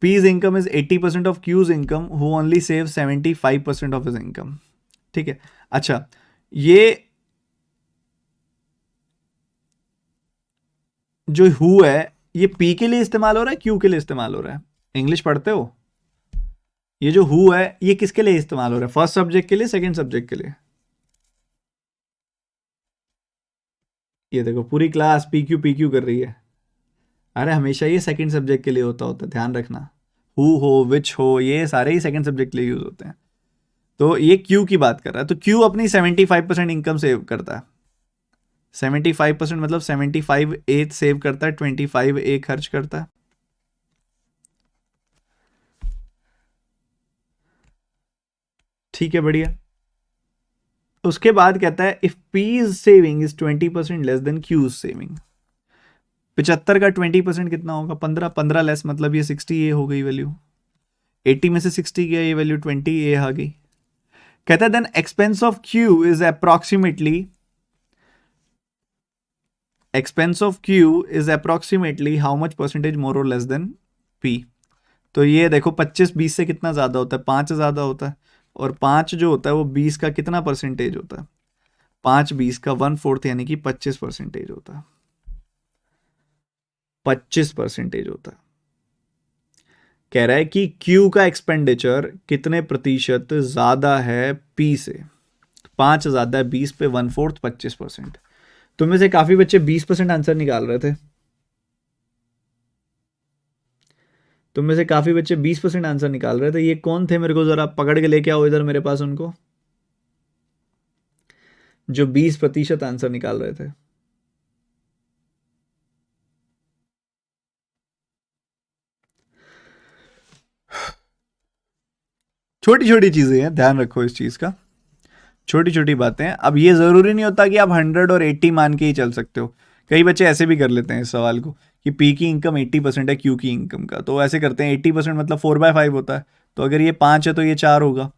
P's income is 80% of Q's income who only save 75% of his income. ठीक है, अच्छा, ये जो हु है ये पी के लिए इस्तेमाल हो रहा है, क्यू के लिए इस्तेमाल हो रहा है? इंग्लिश पढ़ते हो? ये जो हु है ये किसके लिए इस्तेमाल हो रहा है? फर्स्ट सब्जेक्ट के लिए, सेकंड सब्जेक्ट के लिए? ये देखो पूरी क्लास पी क्यू कर रही है। अरे हमेशा ये सेकंड सब्जेक्ट के लिए होता है, ध्यान रखना। हु हो, विच हो, ये सारे ही सेकंड सब्जेक्ट के लिए यूज होते हैं। तो ये क्यू की बात कर रहा है, तो क्यू अपनी 75% इनकम सेव करता है। 75% मतलब 75 ए सेव करता है, 25 ए खर्च करता है। ठीक है, बढ़िया। उसके बाद कहता है if P's saving is 20% less than Q's saving. 75 का 20% कितना होगा? 15। 15 लेस मतलब ये 60 ए हो गई वैल्यू। 80 में से 60 गया, ये वैल्यू 20 ए आ गई। कहता है then expense of Q is approximately how much percentage more और लेस देन पी। तो ये देखो 25 20 से कितना ज्यादा होता है? 5 ज्यादा होता है। और 5 जो होता है वो 20 का कितना परसेंटेज होता है? 5 20 का 1/4 यानी कि 25% होता है। 25% होता है। कह रहा है कि क्यू का एक्सपेंडिचर कितने प्रतिशत ज्यादा है पी से? 5 ज्यादा है 20 पे, 1/4 25%। तुम में से काफी बच्चे 20% आंसर निकाल रहे थे। तुम में से काफी बच्चे 20% आंसर निकाल रहे थे। ये कौन थे? मेरे को जरा पकड़ के लेके आओ इधर मेरे पास उनको, जो 20% आंसर निकाल रहे थे। छोटी छोटी चीजें हैं, ध्यान रखो इस चीज का, छोटी छोटी बातें हैं। अब ये जरूरी नहीं होता कि आप 100 और 80 मान के ही चल सकते हो। कई बच्चे ऐसे भी कर लेते हैं इस सवाल को कि पी की इनकम 80% है क्यू की इनकम का, तो ऐसे करते हैं 80% मतलब 4/5 होता है, तो अगर ये 5 है तो ये 4 होगा,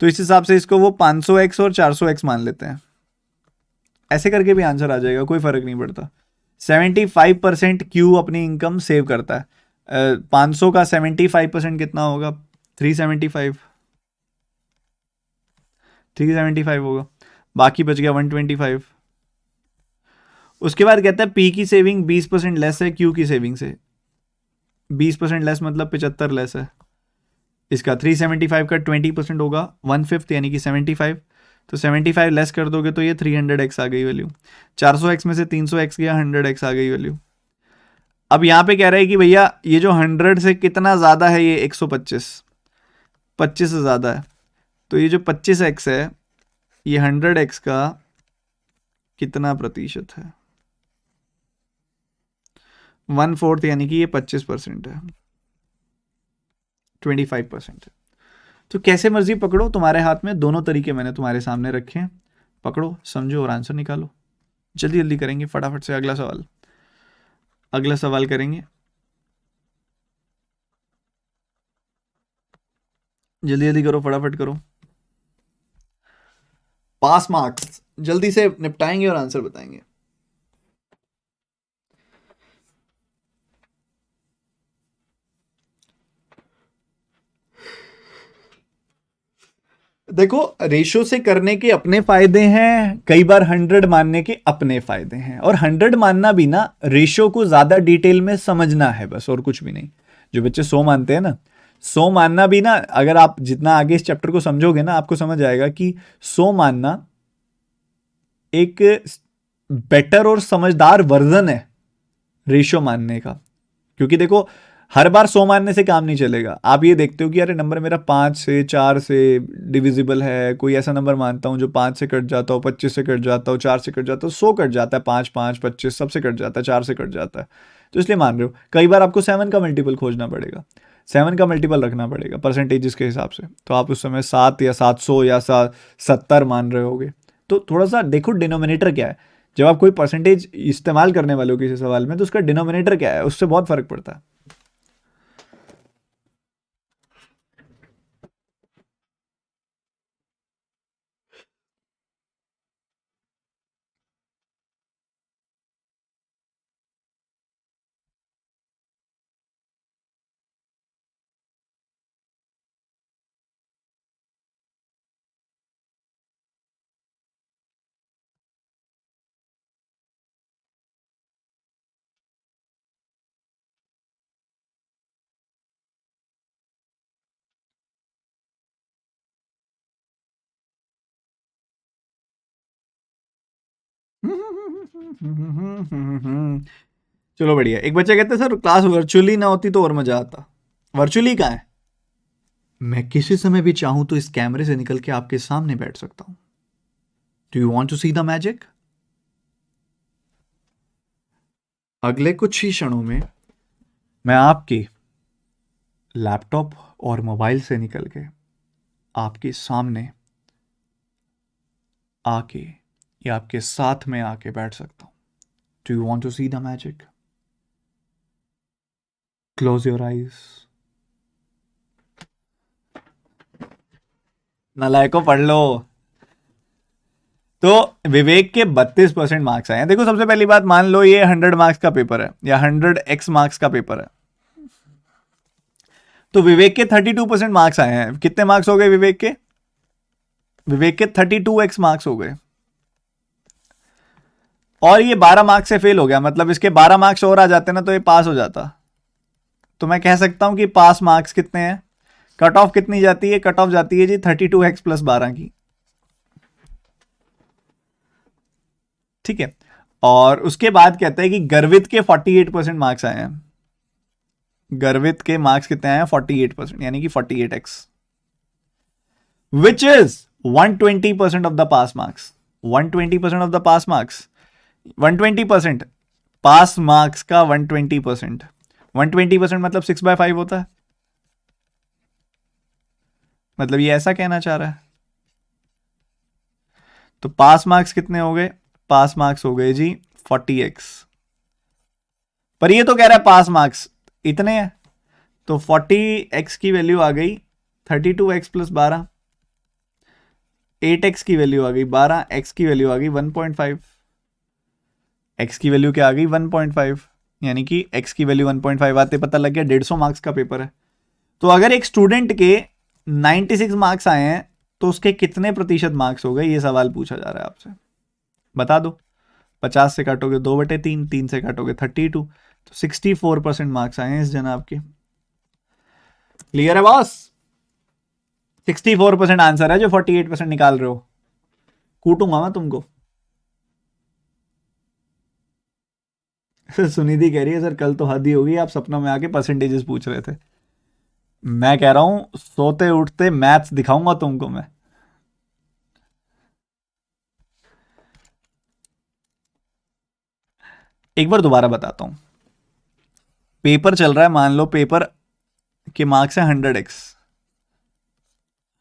तो इस हिसाब से इसको वो 500x और 400x मान लेते हैं। ऐसे करके भी आंसर आ जाएगा, कोई फर्क नहीं पड़ता। 75% क्यू अपनी इनकम सेव करता है। 500 का 75% कितना होगा? 375। 375 होगा, बाकी बच गया 125। उसके बाद कहता है पी की सेविंग 20% लेस है क्यू की सेविंग से। 20% लेस मतलब 75 लेस है। इसका 375 का 20% होगा 1/5 यानी कि 75। तो 75 लेस कर दोगे तो ये 300x आ गई वैल्यू। 400x में से 300x गया, 100x आ गई वैल्यू। अब यहां पे कह रहा है कि भैया ये जो 100 से कितना ज्यादा है? ये 125, 25 से ज्यादा है। तो ये जो 25x है ये 100x का कितना प्रतिशत है? 1/4 यानी कि ये 25% है, 25% है। तो कैसे मर्जी पकड़ो, तुम्हारे हाथ में दोनों तरीके मैंने तुम्हारे सामने रखे हैं, पकड़ो, समझो और आंसर निकालो। जल्दी जल्दी करेंगे फटाफट से। अगला सवाल करेंगे। जल्दी जल्दी करो, फटाफट करो। पास मार्क्स जल्दी से निपटाएंगे और आंसर बताएंगे। देखो, रेशो से करने के अपने फायदे हैं, कई बार 100 मानने के अपने फायदे हैं। और 100 मानना भी ना, रेशो को ज्यादा डिटेल में समझना है बस, और कुछ भी नहीं। जो बच्चे 100 मानते हैं ना, 100 मानना भी ना, अगर आप जितना आगे इस चैप्टर को समझोगे ना, आपको समझ आएगा कि 100 मानना एक बेटर और समझदार वर्जन है रेशो मानने का। क्योंकि देखो, हर बार 100 मानने से काम नहीं चलेगा। आप ये देखते हो कि अरे नंबर मेरा 5 से 4 से डिविजिबल है, कोई ऐसा नंबर मानता हूँ जो 5 से कट जाता हो, 25 से कट जाता हो, 4 से कट जाता हो, 100 कट जाता है, 5 5 25 सबसे कट जाता है, 4 से कट जाता है, तो इसलिए मान रहे हो। कई बार आपको 7 का मल्टीपल खोजना पड़ेगा, 7 का मल्टीपल रखना पड़ेगा परसेंटेजेस के हिसाब से, तो आप उस समय 7 या 700 या 70 मान रहे होगे। तो थोड़ा सा देखो डिनोमिनेटर क्या है। जब आप कोई परसेंटेज इस्तेमाल करने वाले हो किसी सवाल में, तो उसका डिनोमिनेटर क्या है, उससे बहुत फर्क पड़ता है। चलो बढ़िया। एक बच्चा कहते हैं सर क्लास वर्चुअली ना होती तो और मजा आता। वर्चुअली कहाँ है? मैं किसी समय भी चाहूं तो इस कैमरे से निकल के आपके सामने बैठ सकता हूं। Do you want to see the magic? अगले कुछ ही क्षणों में मैं आपके लैपटॉप और मोबाइल से निकल के आपके सामने आके या आपके साथ में आके बैठ सकता हूं। Do you want to see the magic? Close your eyes. नालायको पढ़ लो। तो विवेक के 32% मार्क्स आए हैं। देखो, सबसे पहली बात, मान लो ये 100 मार्क्स का पेपर है या 100x मार्क्स का पेपर है, तो विवेक के 32% मार्क्स आए हैं। कितने मार्क्स हो गए विवेक के? विवेक के 32x मार्क्स हो गए, और ये 12 मार्क्स से फेल हो गया। मतलब इसके 12 मार्क्स और आ जाते ना तो ये पास हो जाता। तो मैं कह सकता हूं कि पास मार्क्स कितने हैं? कट ऑफ कितनी जाती है? कट ऑफ जाती है जी 32x प्लस 12 की। ठीक है। और उसके बाद कहता है कि गर्वित के 48% मार्क्स आए हैं। गर्वित के मार्क्स कितने आए हैं? 48%, यानी कि 48x, which is 120% of the pass marks. 120% of the pass marks, 120% pass marks का 120%, 120% मतलब 6/5 होता है। मतलब ये ऐसा कहना चाह रहा है। तो पास मार्क्स कितने हो गए? पास मार्क्स हो गए जी 40x। पर ये तो कह रहा है पास मार्क्स इतने हैं, तो 40x की वैल्यू आ गई 32x प्लस 12, 8x की वैल्यू आ गई 12, x की वैल्यू आ गई 1.5, x की वैल्यू क्या आ गई 1.5, यानी कि x की वैल्यू 1.5 आते पता लग गया 150 मार्क्स का पेपर है। तो अगर एक स्टूडेंट के 96 मार्क्स आए हैं तो उसके कितने प्रतिशत मार्क्स हो गए, ये सवाल पूछा जा रहा है आपसे। बता दो। 50 से काटोगे 2/3, 3 से काटोगे 32, तो 64% मार्क्स आए हैं इस जनाब के। क्लियर है बॉस? 64% आंसर है जो 48% निकाल रहे हो। कूटूंगा मैं तुमको। सुनिधि कह रही है सर कल तो हद ही होगी, आप सपनों में आके परसेंटेजेस पूछ रहे थे। मैं कह रहा हूं सोते उठते मैथ्स दिखाऊंगा तुमको मैं। एक बार दोबारा बताता हूं। पेपर चल रहा है, मान लो पेपर के मार्क्स है 100x,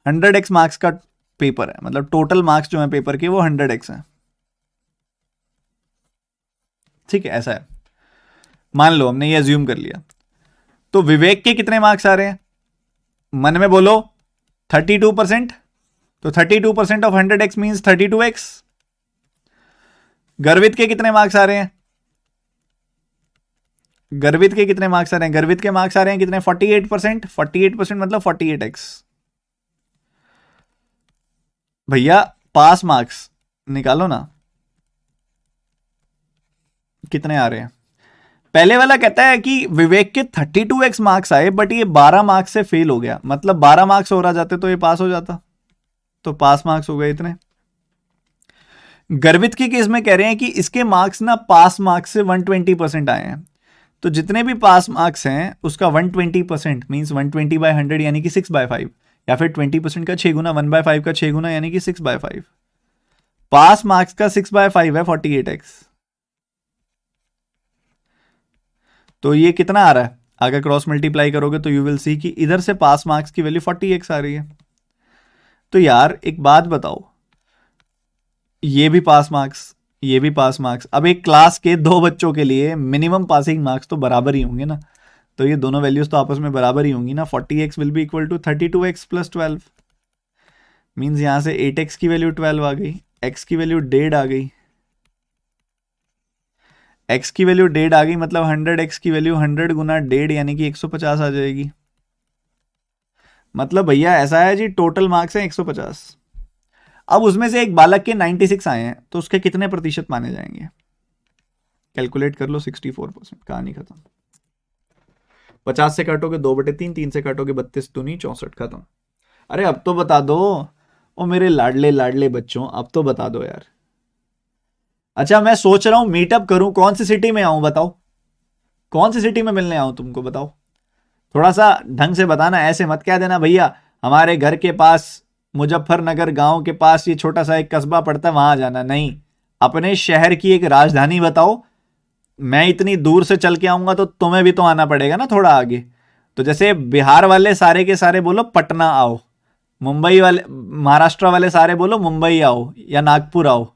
100x मार्क्स का पेपर है, मतलब टोटल मार्क्स जो है पेपर के वो 100x है। ठीक है, ऐसा है। मान लो हमने ये अज्यूम कर लिया। तो विवेक के कितने मार्क्स आ रहे हैं? मन में बोलो। 32%, तो 32% ऑफ 100x मीन्स 32x। गर्वित के कितने मार्क्स आ रहे हैं? गर्वित के कितने मार्क्स आ रहे हैं? गर्वित के मार्क्स आ रहे हैं कितने? 48%। 48% मतलब 48x। भैया पास मार्क्स निकालो ना, कितने आ रहे हैं? पहले वाला कहता है कि विवेक के 32x मार्क्स आए बट ये 12 मार्क्स से फेल हो गया, मतलब 12 मार्क्स हो रहा जाते तो ये पास हो जाता, तो पास मार्क्स हो गए इतने। गर्वित के केस में कह रहे हैं कि इसके मार्क्स ना पास मार्क्स से 120% आए हैं, तो जितने भी पास मार्क्स हैं उसका 120% मीन्स 120/100 यानी कि 6/5, या फिर 20% का 6 गुना, 1/5 का 6 गुना यानी कि 6/5। पास मार्क्स का 6/5 है 48x। तो ये कितना आ रहा है? अगर क्रॉस मल्टीप्लाई करोगे तो यू विल सी कि इधर से पास मार्क्स की वैल्यू 40x आ रही है। तो यार एक बात बताओ, ये भी पास मार्क्स, ये भी पास मार्क्स, अब एक क्लास के दो बच्चों के लिए मिनिमम पासिंग मार्क्स तो बराबर ही होंगे ना, तो ये दोनों वैल्यूज तो आपस में बराबर ही होंगी ना। 40x will be equal to 32x plus 12, means यहां से 8x की वैल्यू 12 आ गई, x की वैल्यू 1.5 आ गई, x की वैल्यू 1.5 आ गई, मतलब 100x की वैल्यू 100 गुना 1.5 यानी कि 150 आ जाएगी। मतलब भैया ऐसा है जी, टोटल मार्क्स हैं 150। अब उसमें से एक बालक के 96 आए हैं तो उसके कितने प्रतिशत माने जाएंगे? कैलकुलेट कर लो। 64%, कहानी खत्म। 50 से काटोगे 2/3, 3 से काटोगे 32 दूनी 64, खत्म। अरे अब तो बता दो, ओ मेरे लाडले लाडले बच्चों, अब तो बता दो यार। अच्छा मैं सोच रहा हूं मीटअप करूं, कौन सी सिटी में आऊं बताओ, कौन सी सिटी में मिलने आऊं तुमको बताओ? थोड़ा सा ढंग से बताना, ऐसे मत कह देना भैया हमारे घर के पास मुजफ्फरनगर गांव के पास ये छोटा सा एक कस्बा पड़ता है वहां जाना, नहीं। अपने शहर की एक राजधानी बताओ। मैं इतनी दूर से चल के आऊंगा तो तुम्हें भी तो आना पड़ेगा ना थोड़ा आगे। तो जैसे बिहार वाले सारे के सारे बोलो पटना आओ, मुंबई वाले, महाराष्ट्र वाले सारे बोलो मुंबई आओ या नागपुर आओ,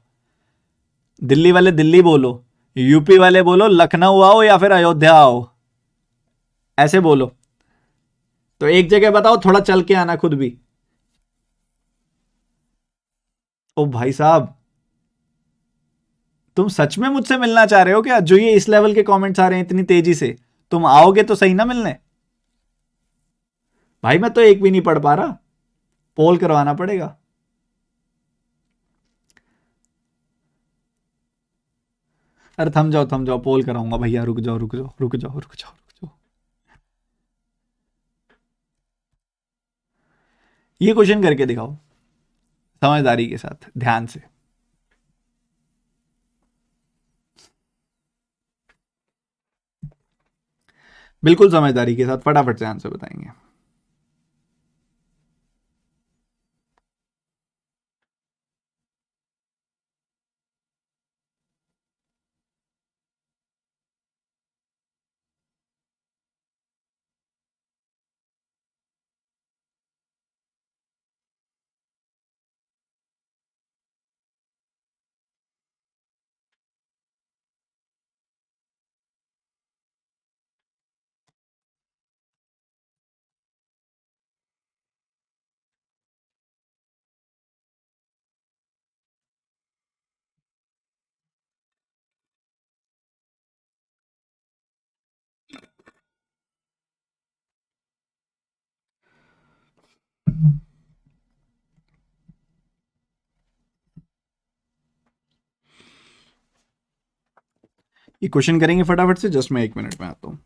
दिल्ली वाले दिल्ली बोलो, यूपी वाले बोलो लखनऊ आओ या फिर अयोध्या आओ, ऐसे बोलो। तो एक जगह बताओ, थोड़ा चल के आना खुद भी। ओ भाई साहब, तुम सच में मुझसे मिलना चाह रहे हो क्या? जो ये इस लेवल के कमेंट्स आ रहे हैं इतनी तेजी से, तुम आओगे तो सही ना मिलने। भाई मैं तो एक भी नहीं पढ़ पा रहा, पोल करवाना पड़ेगा। अरे थम जाओ, पोल कराऊंगा भैया, रुक जाओ रुक जाओ रुक जाओ रुक जाओ रुक जाओ। ये क्वेश्चन करके दिखाओ समझदारी के साथ, ध्यान से। बिल्कुल समझदारी के साथ फटाफट से आंसर बताएंगे। ये क्वेश्चन करेंगे फटाफट से, जस्ट मैं 1 मिनट में आता हूं।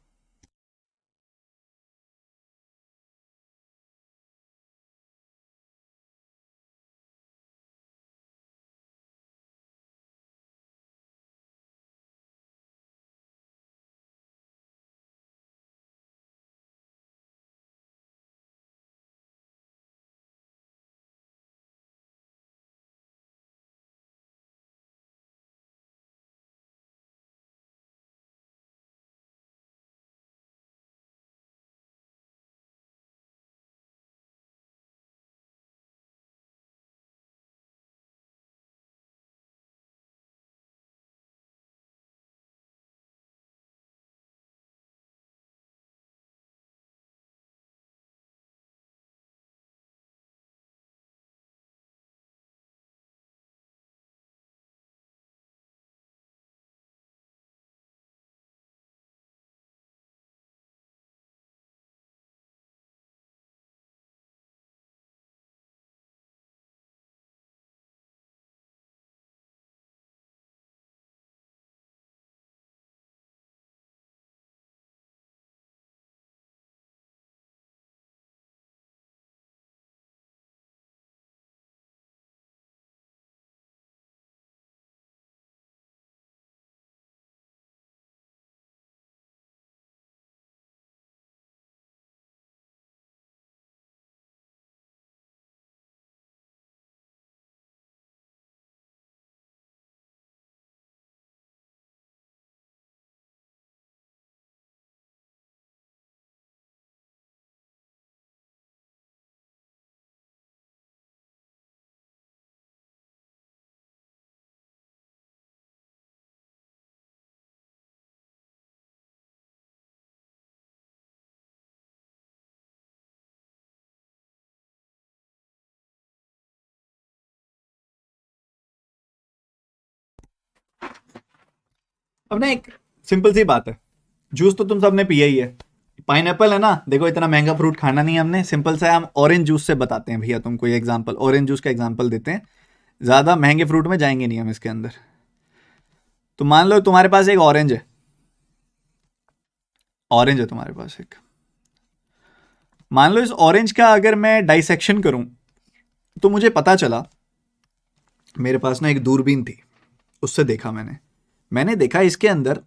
अब ना एक सिंपल सी बात है, जूस तो तुम सबने पिया ही है, पाइनएप्पल है ना, देखो इतना महंगा फ्रूट खाना नहीं है हमने, सिंपल सा है, हम ऑरेंज जूस से बताते हैं भैया तुमको ये एग्जांपल, ऑरेंज जूस का एग्जांपल देते हैं, ज़्यादा महंगे फ्रूट में जाएंगे नहीं हम इसके अंदर। तो मान लो तुम्हारे पास एक ऑरेंज है, ऑरेंज है तुम्हारे पास एक, मान लो इस ऑरेंज का अगर मैं डाइसेक्शन करूं तो मुझे पता चला, मेरे पास ना एक दूरबीन थी, उससे देखा मैंने देखा इसके अंदर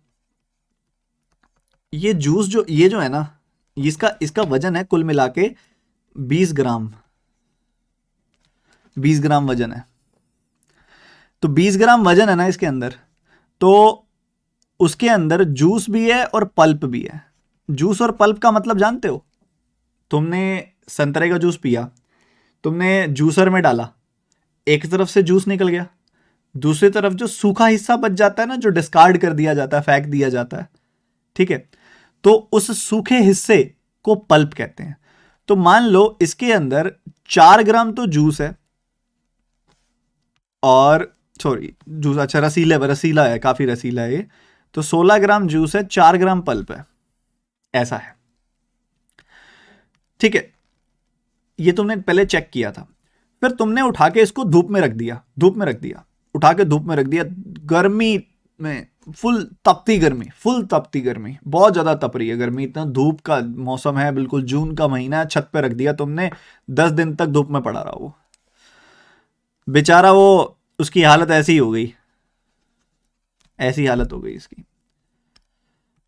ये जूस जो ये जो है ना, इसका इसका वजन है कुल मिला के 20 ग्राम, 20 ग्राम वजन है। तो 20 ग्राम वजन है ना इसके अंदर, तो उसके अंदर जूस भी है और पल्प भी है। जूस और पल्प का मतलब जानते हो, तुमने संतरे का जूस पिया, तुमने जूसर में डाला, एक तरफ से जूस निकल गया, दूसरी तरफ जो सूखा हिस्सा बच जाता है ना, जो डिस्कार्ड कर दिया जाता है, फेंक दिया जाता है, ठीक है, तो उस सूखे हिस्से को पल्प कहते हैं। तो मान लो इसके अंदर 4 ग्राम तो जूस है, और सॉरी जूस, अच्छा रसीला है, काफी रसीला है ये, तो 16 ग्राम जूस है, 4 ग्राम पल्प है, ऐसा है, ठीक है। ये तुमने पहले चेक किया था, फिर तुमने उठा के इसको धूप में रख दिया, उठा के धूप में रख दिया, गर्मी में, फुल तपती गर्मी, बहुत ज्यादा तप रही है गर्मी, इतना धूप का मौसम है, बिल्कुल जून का महीना है, छत पे रख दिया तुमने, 10 दिन तक धूप में पड़ा रहा वो बेचारा, वो उसकी हालत ऐसी हो गई, ऐसी हालत हो गई इसकी।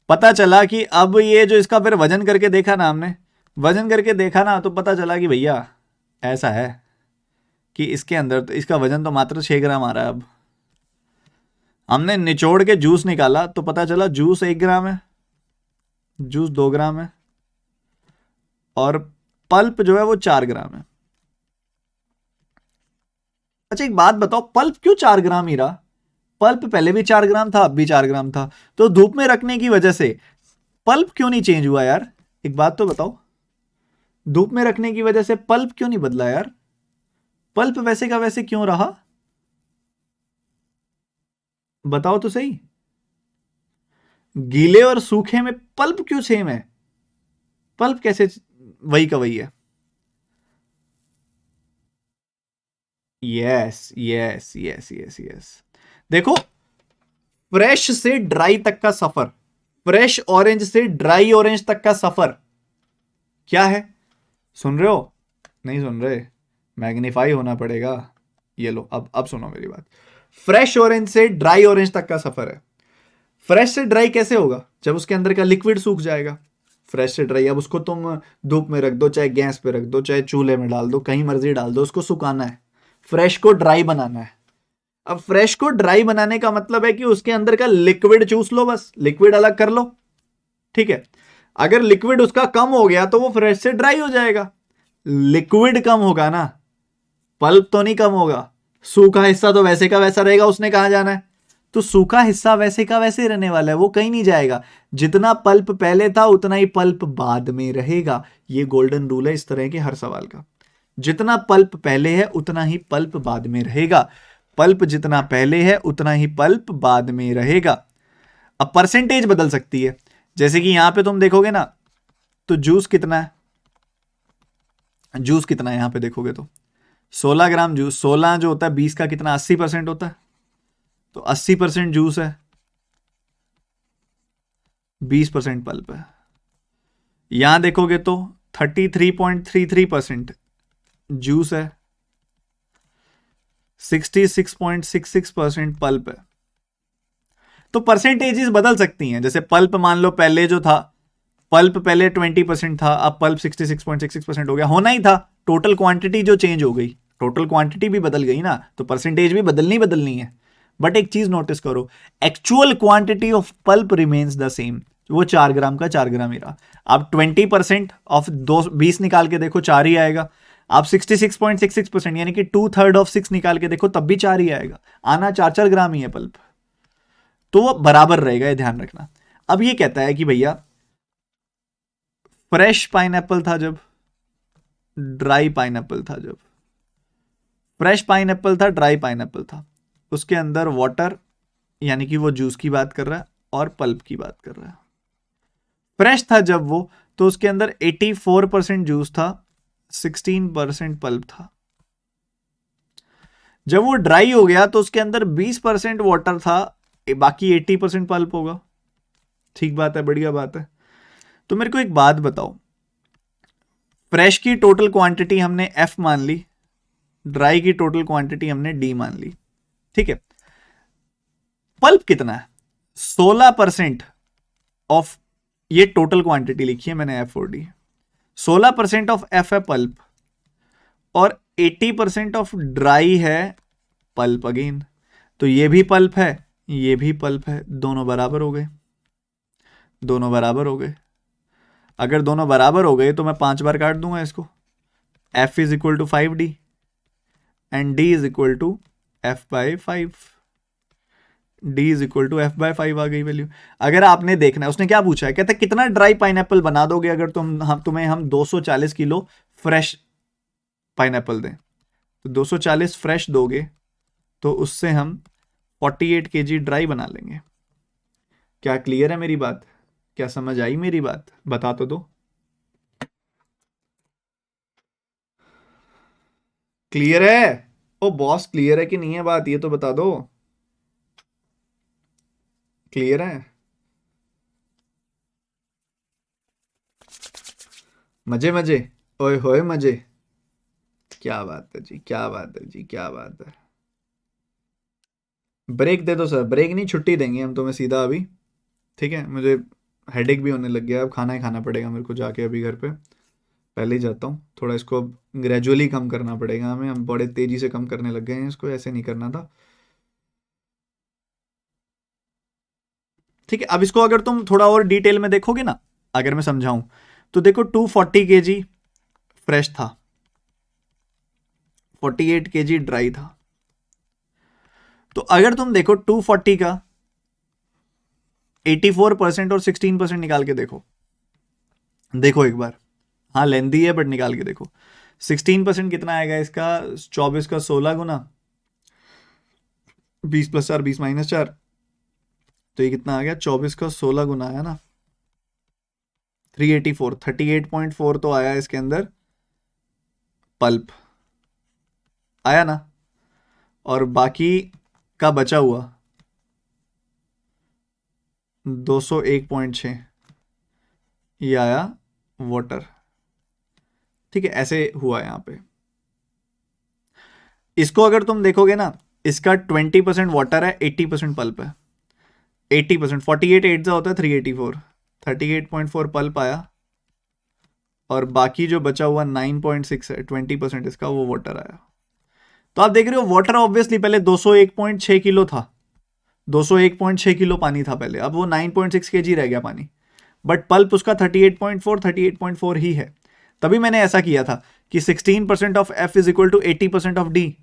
पता चला कि अब ये जो इसका फिर वजन करके देखा ना हमने, वजन करके देखा ना, तो पता चला कि भैया ऐसा है कि इसके अंदर तो इसका वजन तो मात्र 6 ग्राम आ रहा है। अब हमने निचोड़ के जूस निकाला तो पता चला जूस 1 ग्राम है, जूस 2 ग्राम है, और पल्प जो है वो 4 ग्राम है। अच्छा एक बात बताओ, पल्प क्यों 4 ग्राम ही रहा? पल्प पहले भी 4 ग्राम था, अब भी 4 ग्राम था, तो धूप में रखने की वजह से पल्प क्यों नहीं चेंज हुआ यार? एक बात तो बताओ, धूप में रखने की वजह से पल्प क्यों नहीं बदला यार? पल्प वैसे का वैसे क्यों रहा? बताओ तो सही, गीले और सूखे में पल्प क्यों सेम है? पल्प कैसे वही का वही है? Yes yes yes yes yes, देखो, फ्रेश से ड्राई तक का सफर, फ्रेश ऑरेंज से ड्राई ऑरेंज तक का सफर क्या है? सुन रहे हो? नहीं सुन रहे? मैग्नीफाई होना पड़ेगा। ये लो, अब सुनो मेरी बात। फ्रेश ऑरेंज से ड्राई ऑरेंज तक का सफर है। फ्रेश से ड्राई कैसे होगा? जब उसके अंदर का लिक्विड सूख जाएगा। फ्रेश से ड्राई, अब उसको तुम धूप में रख दो, चाहे गैस पे रख दो, चाहे चूल्हे में डाल दो, कहीं मर्जी डाल दो, उसको सुखाना है, फ्रेश को ड्राई बनाना है। अब फ्रेश को ड्राई बनाने का मतलब है कि उसके अंदर का लिक्विड चूस लो, बस लिक्विड अलग कर लो, ठीक है। अगर लिक्विड उसका कम हो गया तो वो फ्रेश से ड्राई हो जाएगा। लिक्विड कम होगा ना, पल्प तो नहीं कम होगा। सूखा हिस्सा तो वैसे का वैसा रहेगा, उसने कहां जाना है? तो सूखा हिस्सा वैसे का वैसे रहने वाला है, वो कहीं नहीं जाएगा। जितना पल्प पहले था उतना ही पल्प बाद में रहेगा। ये गोल्डन रूल है इस तरह के हर सवाल का। जितना पल्प पहले है उतना ही पल्प बाद में रहेगा। पल्प जितना पहले है उतना ही पल्प बाद में रहेगा। अब परसेंटेज बदल सकती है, जैसे कि यहां पे तुम देखोगे ना, तो जूस कितना है, यहां पे देखोगे तो 16 ग्राम जूस, 16 जो होता है 20 का कितना, 80% होता है, तो 80% जूस है, 20% पल्प है। यहां देखोगे तो 33.33% जूस है, 66.66% पल्प है। तो परसेंटेजेस बदल सकती हैं। जैसे पल्प मान लो पहले जो था, पल्प पहले 20% था, अब पल्प 66.66% हो गया, होना ही था। टोटल क्वांटिटी जो चेंज हो गई, टोटल क्वांटिटी भी बदल गई ना, तो परसेंटेज भी बदलनी है। बट एक चीज नोटिस करो, actual quantity of pulp remains the same, वो 4 ग्राम का 4 ग्राम ही रहा। आप 20% ऑफ 20 निकाल के देखो, 4 ही आएगा। आप 66.66% यानी कि 2/3 ऑफ 6 निकाल के देखो, तब भी 4 ही आएगा। आना 4 ग्राम ही है पल्प, तो वो बराबर रहेगा, ये ध्यान रखना। अब ये कहता है कि भैया फ्रेश पाइनएप्पल था जब, ड्राई पाइनएप्पल था जब, फ्रेश पाइनएप्पल था, ड्राई पाइनएप्पल था, उसके अंदर वाटर यानी कि वो जूस की बात कर रहा है, और पल्प की बात कर रहा है। फ्रेश था जब वो, तो उसके अंदर 84% जूस था, 16% पल्प था। जब वो ड्राई हो गया तो उसके अंदर 20% वाटर था, बाकी 80% पल्प होगा। ठीक बात है, बढ़िया बात है। तो मेरे को एक बात बताओ, फ्रेश की टोटल क्वांटिटी हमने एफ मान ली, ड्राई की टोटल क्वांटिटी हमने डी मान ली, ठीक है। पल्प कितना है? 16% ऑफ, ये टोटल क्वांटिटी लिखी है मैंने एफ और डी, 16% ऑफ एफ है पल्प, और 80% ऑफ ड्राई है पल्प अगेन। तो ये भी पल्प है, ये भी पल्प है, दोनों बराबर हो गए, दोनों बराबर हो गए। अगर दोनों बराबर हो गए तो मैं 5 बार काट दूंगा इसको। F is equal to 5D and D is equal to F by 5। D is equal to F by 5 आ गई वैल्यू। अगर आपने देखना है, उसने क्या पूछा है, कहता है कितना ड्राई पाइनएप्पल बना दोगे अगर तुम्हें हम 240 किलो फ्रेश पाइनएप्पल दें। तो 240 फ्रेश दोगे तो उससे हम 48 केजी ड्राई बना लेंगे। क्या क्लियर है मेरी बात? क्या समझ आई मेरी बात? बता तो दो। क्लियर है? ओ बॉस, क्लियर है कि नहीं है बात, ये तो बता दो। क्लियर है? मजे मजे, ओए होए मजे। क्या बात है जी, क्या बात है जी, क्या बात है। ब्रेक दे दो सर, ब्रेक नहीं छुट्टी देंगे हम तुम्हें सीधा अभी। ठीक है, मुझे हेडेक भी होने लग गया, अब खाना ही खाना पड़ेगा मेरे को जाके अभी घर पे। पहले ही जाता हूँ, थोड़ा इसको अब ग्रेजुअली कम करना पड़ेगा हमें, हम बड़े तेजी से कम करने लग गए हैं इसको, ऐसे नहीं करना था। ठीक है, अब इसको अगर तुम थोड़ा और डिटेल में देखोगे ना, अगर मैं समझाऊं, तो देखो 240 केजी फ्रेश था, 48 केजी ड्राई था। तो अगर तुम देखो 240 का 84% और 16% निकाल के देखो, देखो एक बार। हाँ लेंदी है बट निकाल के देखो। 16% कितना आएगा इसका? 24 का 16 गुना 20 प्लस 4, 20 माइनस 4, तो ये कितना आ गया? 24 का 16 गुना आया ना, 384, 38.4 तो आया इसके अंदर पल्प, आया ना। और बाकी का बचा हुआ 201.6 ये आया वाटर। ठीक है, ऐसे हुआ यहाँ पे। इसको अगर तुम देखोगे ना, इसका 20% वाटर है, 80% पल्प है। 80%, 48 एट जो होता है 384, 38.4 पल्प आया, और बाकी जो बचा हुआ 9.6 है, 20% इसका, वो वाटर आया। तो आप देख रहे हो वाटर ऑब्वियसली पहले 201.6 किलो था, 201.6 किलो पानी था पहले, अब वो 9.6 केजी रह गया पानी। बट पल्प उसका 38.4, 38.4 ही है। तभी मैंने ऐसा किया था कि 16% of F is equal to 80% of D,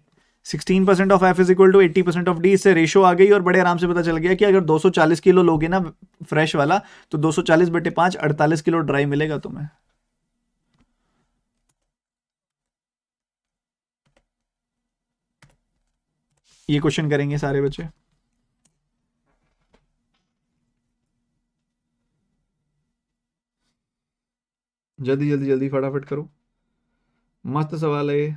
16% of F is equal to 80% of D, इससे रेशो आ गई और बड़े आराम से पता चल गया कि अगर 240 किलो लोगे ना फ्रेश वाला, तो 240/5 48 किलो ड्राई मिलेगा तुम्हें। ये क्वेश्चन करेंगे सारे बच्चे। जल्दी जल्दी जल्दी फटाफट करो, मस्त सवाल है ये।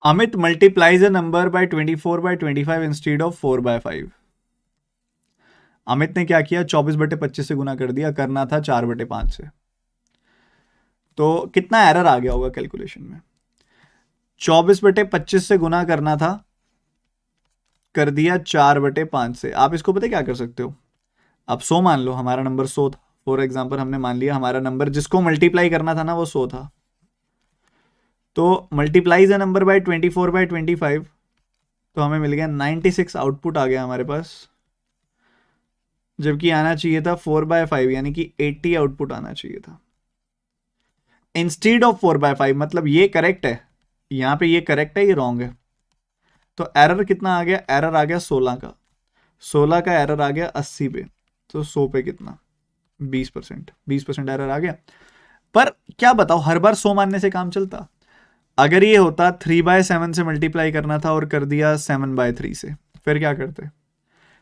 Amit multiplies a number by 24/25 instead of 4/5। Amit ने क्या किया, 24/25 से गुना कर दिया, करना था 4/5 से। तो कितना एरर आ गया होगा कैलकुलेशन में। 24/25 से गुना करना था, कर दिया 4/5 से। आप इसको पता क्या कर सकते हो, आप 100 मान लो, हमारा नंबर 100 था फॉर एग्जाम्पल, हमने मान लिया हमारा नंबर जिसको मल्टीप्लाई करना था ना वो 100 था। तो मल्टीप्लाइज अ नंबर बाय 24/25, तो हमें मिल गया 96 आउटपुट आ गया हमारे पास, जबकि आना चाहिए था 4/5 यानी कि 80 आउटपुट आना चाहिए था इंस्टीड ऑफ 4/5। मतलब ये करेक्ट है, यहां पे ये करेक्ट है, ये रॉन्ग है। तो एरर कितना आ गया, एरर आ गया 16 का, 16 का एरर आ गया 80 पे, तो 100 पे कितना 20% एरर आ गया। पर क्या बताओ, हर बार 100 मानने से काम चलता। अगर ये होता 3/7 से मल्टीप्लाई करना था और कर दिया 7/3 से, फिर क्या करते,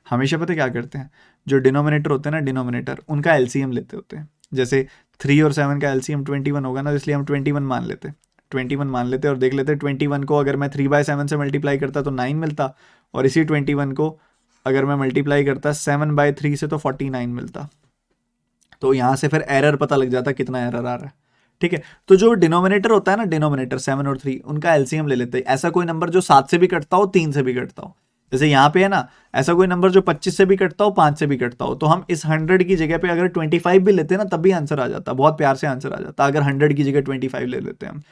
हमेशा पता क्या करते हैं, जो डिनोमिनेटर होते हैं ना, डिनोमिनेटर उनका एलसीएम लेते होते हैं। जैसे 3 और 7 का एलसीएम 21 होगा ना, इसलिए हम 21 मान लेते, 21 मान लेते और देख लेते 21 को अगर मैं 3/7 से मल्टीप्लाई करता तो 9 मिलता, और इसी 21 को अगर मैं मल्टीप्लाई करता 7/3 से तो 49 मिलता। तो यहां से फिर एरर पता लग जाता कितना एरर आ रहा है। ठीक है, तो जो डिनोमिनेटर होता है ना, डिनोमिनेटर 7 और 3, उनका एलसीएम ले लेते हैं। ऐसा कोई नंबर जो 7 से भी कटता हो, 3 से भी कटता हो, जैसे यहाँ पे है ना, ऐसा कोई नंबर जो 25 से भी कटता हो, 5 से भी कटता हो, तो हम इस 100 की जगह पे अगर 25 भी लेते हैं ना, तब भी आंसर आ जाता, बहुत प्यार से आंसर आ जाता। अगर 100 की जगह 25 ले लेते हैं हम,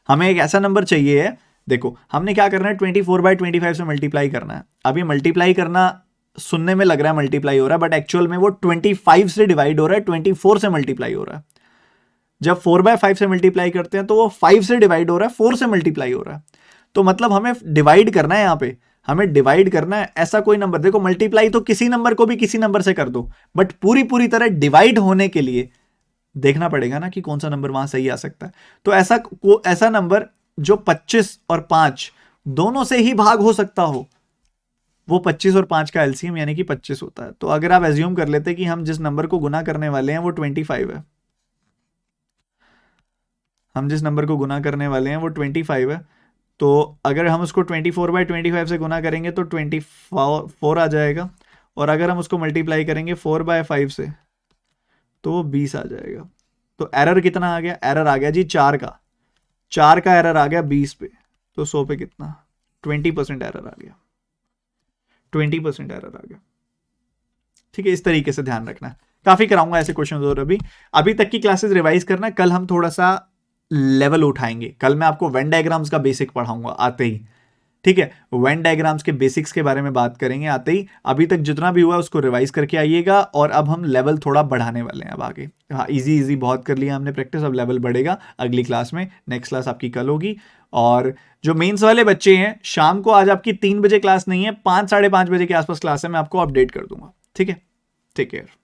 हमें एक ऐसा नंबर चाहिए है। देखो हमने क्या करना है, 24/25 से मल्टीप्लाई करना है। अब ये मल्टीप्लाई करना सुनने में लग रहा है मल्टीप्लाई हो रहा है, बट एक्चुअल में वो 25 से डिवाइड हो रहा है, 24 से मल्टीप्लाई हो रहा है। जब 4/5 से मल्टीप्लाई करते हैं तो वो 5 से डिवाइड हो रहा है, 4 से मल्टीप्लाई हो रहा है। तो मतलब हमें डिवाइड करना है, यहां पे हमें डिवाइड करना है। ऐसा कोई नंबर, देखो मल्टीप्लाई तो किसी नंबर को भी किसी नंबर से कर दो, बट पूरी तरह डिवाइड होने के लिए देखना पड़ेगा ना कि कौन सा नंबर वहां सही आ सकता है। तो ऐसा नंबर जो 25 और 5 दोनों से ही भाग हो सकता हो, वो 25 और 5 का एलसीएम यानी कि 25 होता है। तो अगर आप एज्यूम कर लेते कि हम जिस नंबर को गुना करने वाले हैं वो 25 है, हम जिस नंबर को गुना करने वाले हैं वो 25 है, तो अगर हम उसको 24/25 से गुना करेंगे तो 24 आ जाएगा, और अगर हम उसको मल्टीप्लाई करेंगे 4/5 से तो वो 20 आ जाएगा। तो एरर कितना आ गया, एरर आ गया जी 4 का, 4 का एरर आ गया 20 पे, तो 100 पे कितना 20% एरर आ गया, 20% एरर आ गया। ठीक है, इस तरीके से ध्यान रखना है। काफी कराऊंगा ऐसे क्वेश्चन और अभी तक की क्लासेस रिवाइज करना, कल हम थोड़ा सा लेवल उठाएंगे। कल मैं आपको वेन डायग्राम्स का बेसिक पढ़ाऊंगा आते ही। ठीक है, वेन डायग्राम्स के बेसिक्स के बारे में बात करेंगे आते ही। अभी तक जितना भी हुआ उसको रिवाइज करके आइएगा, और अब हम लेवल थोड़ा बढ़ाने वाले हैं अब आगे। हाँ, इजी बहुत कर लिया हमने प्रैक्टिस, अब लेवल बढ़ेगा अगली क्लास में। नेक्स्ट क्लास आपकी कल होगी। और जो मेंस वाले बच्चे हैं, शाम को आज आपकी 3 बजे क्लास नहीं है, 5 साढ़े 5 बजे के आसपास क्लास है, मैं आपको अपडेट कर दूंगा। ठीक है, टेक केयर।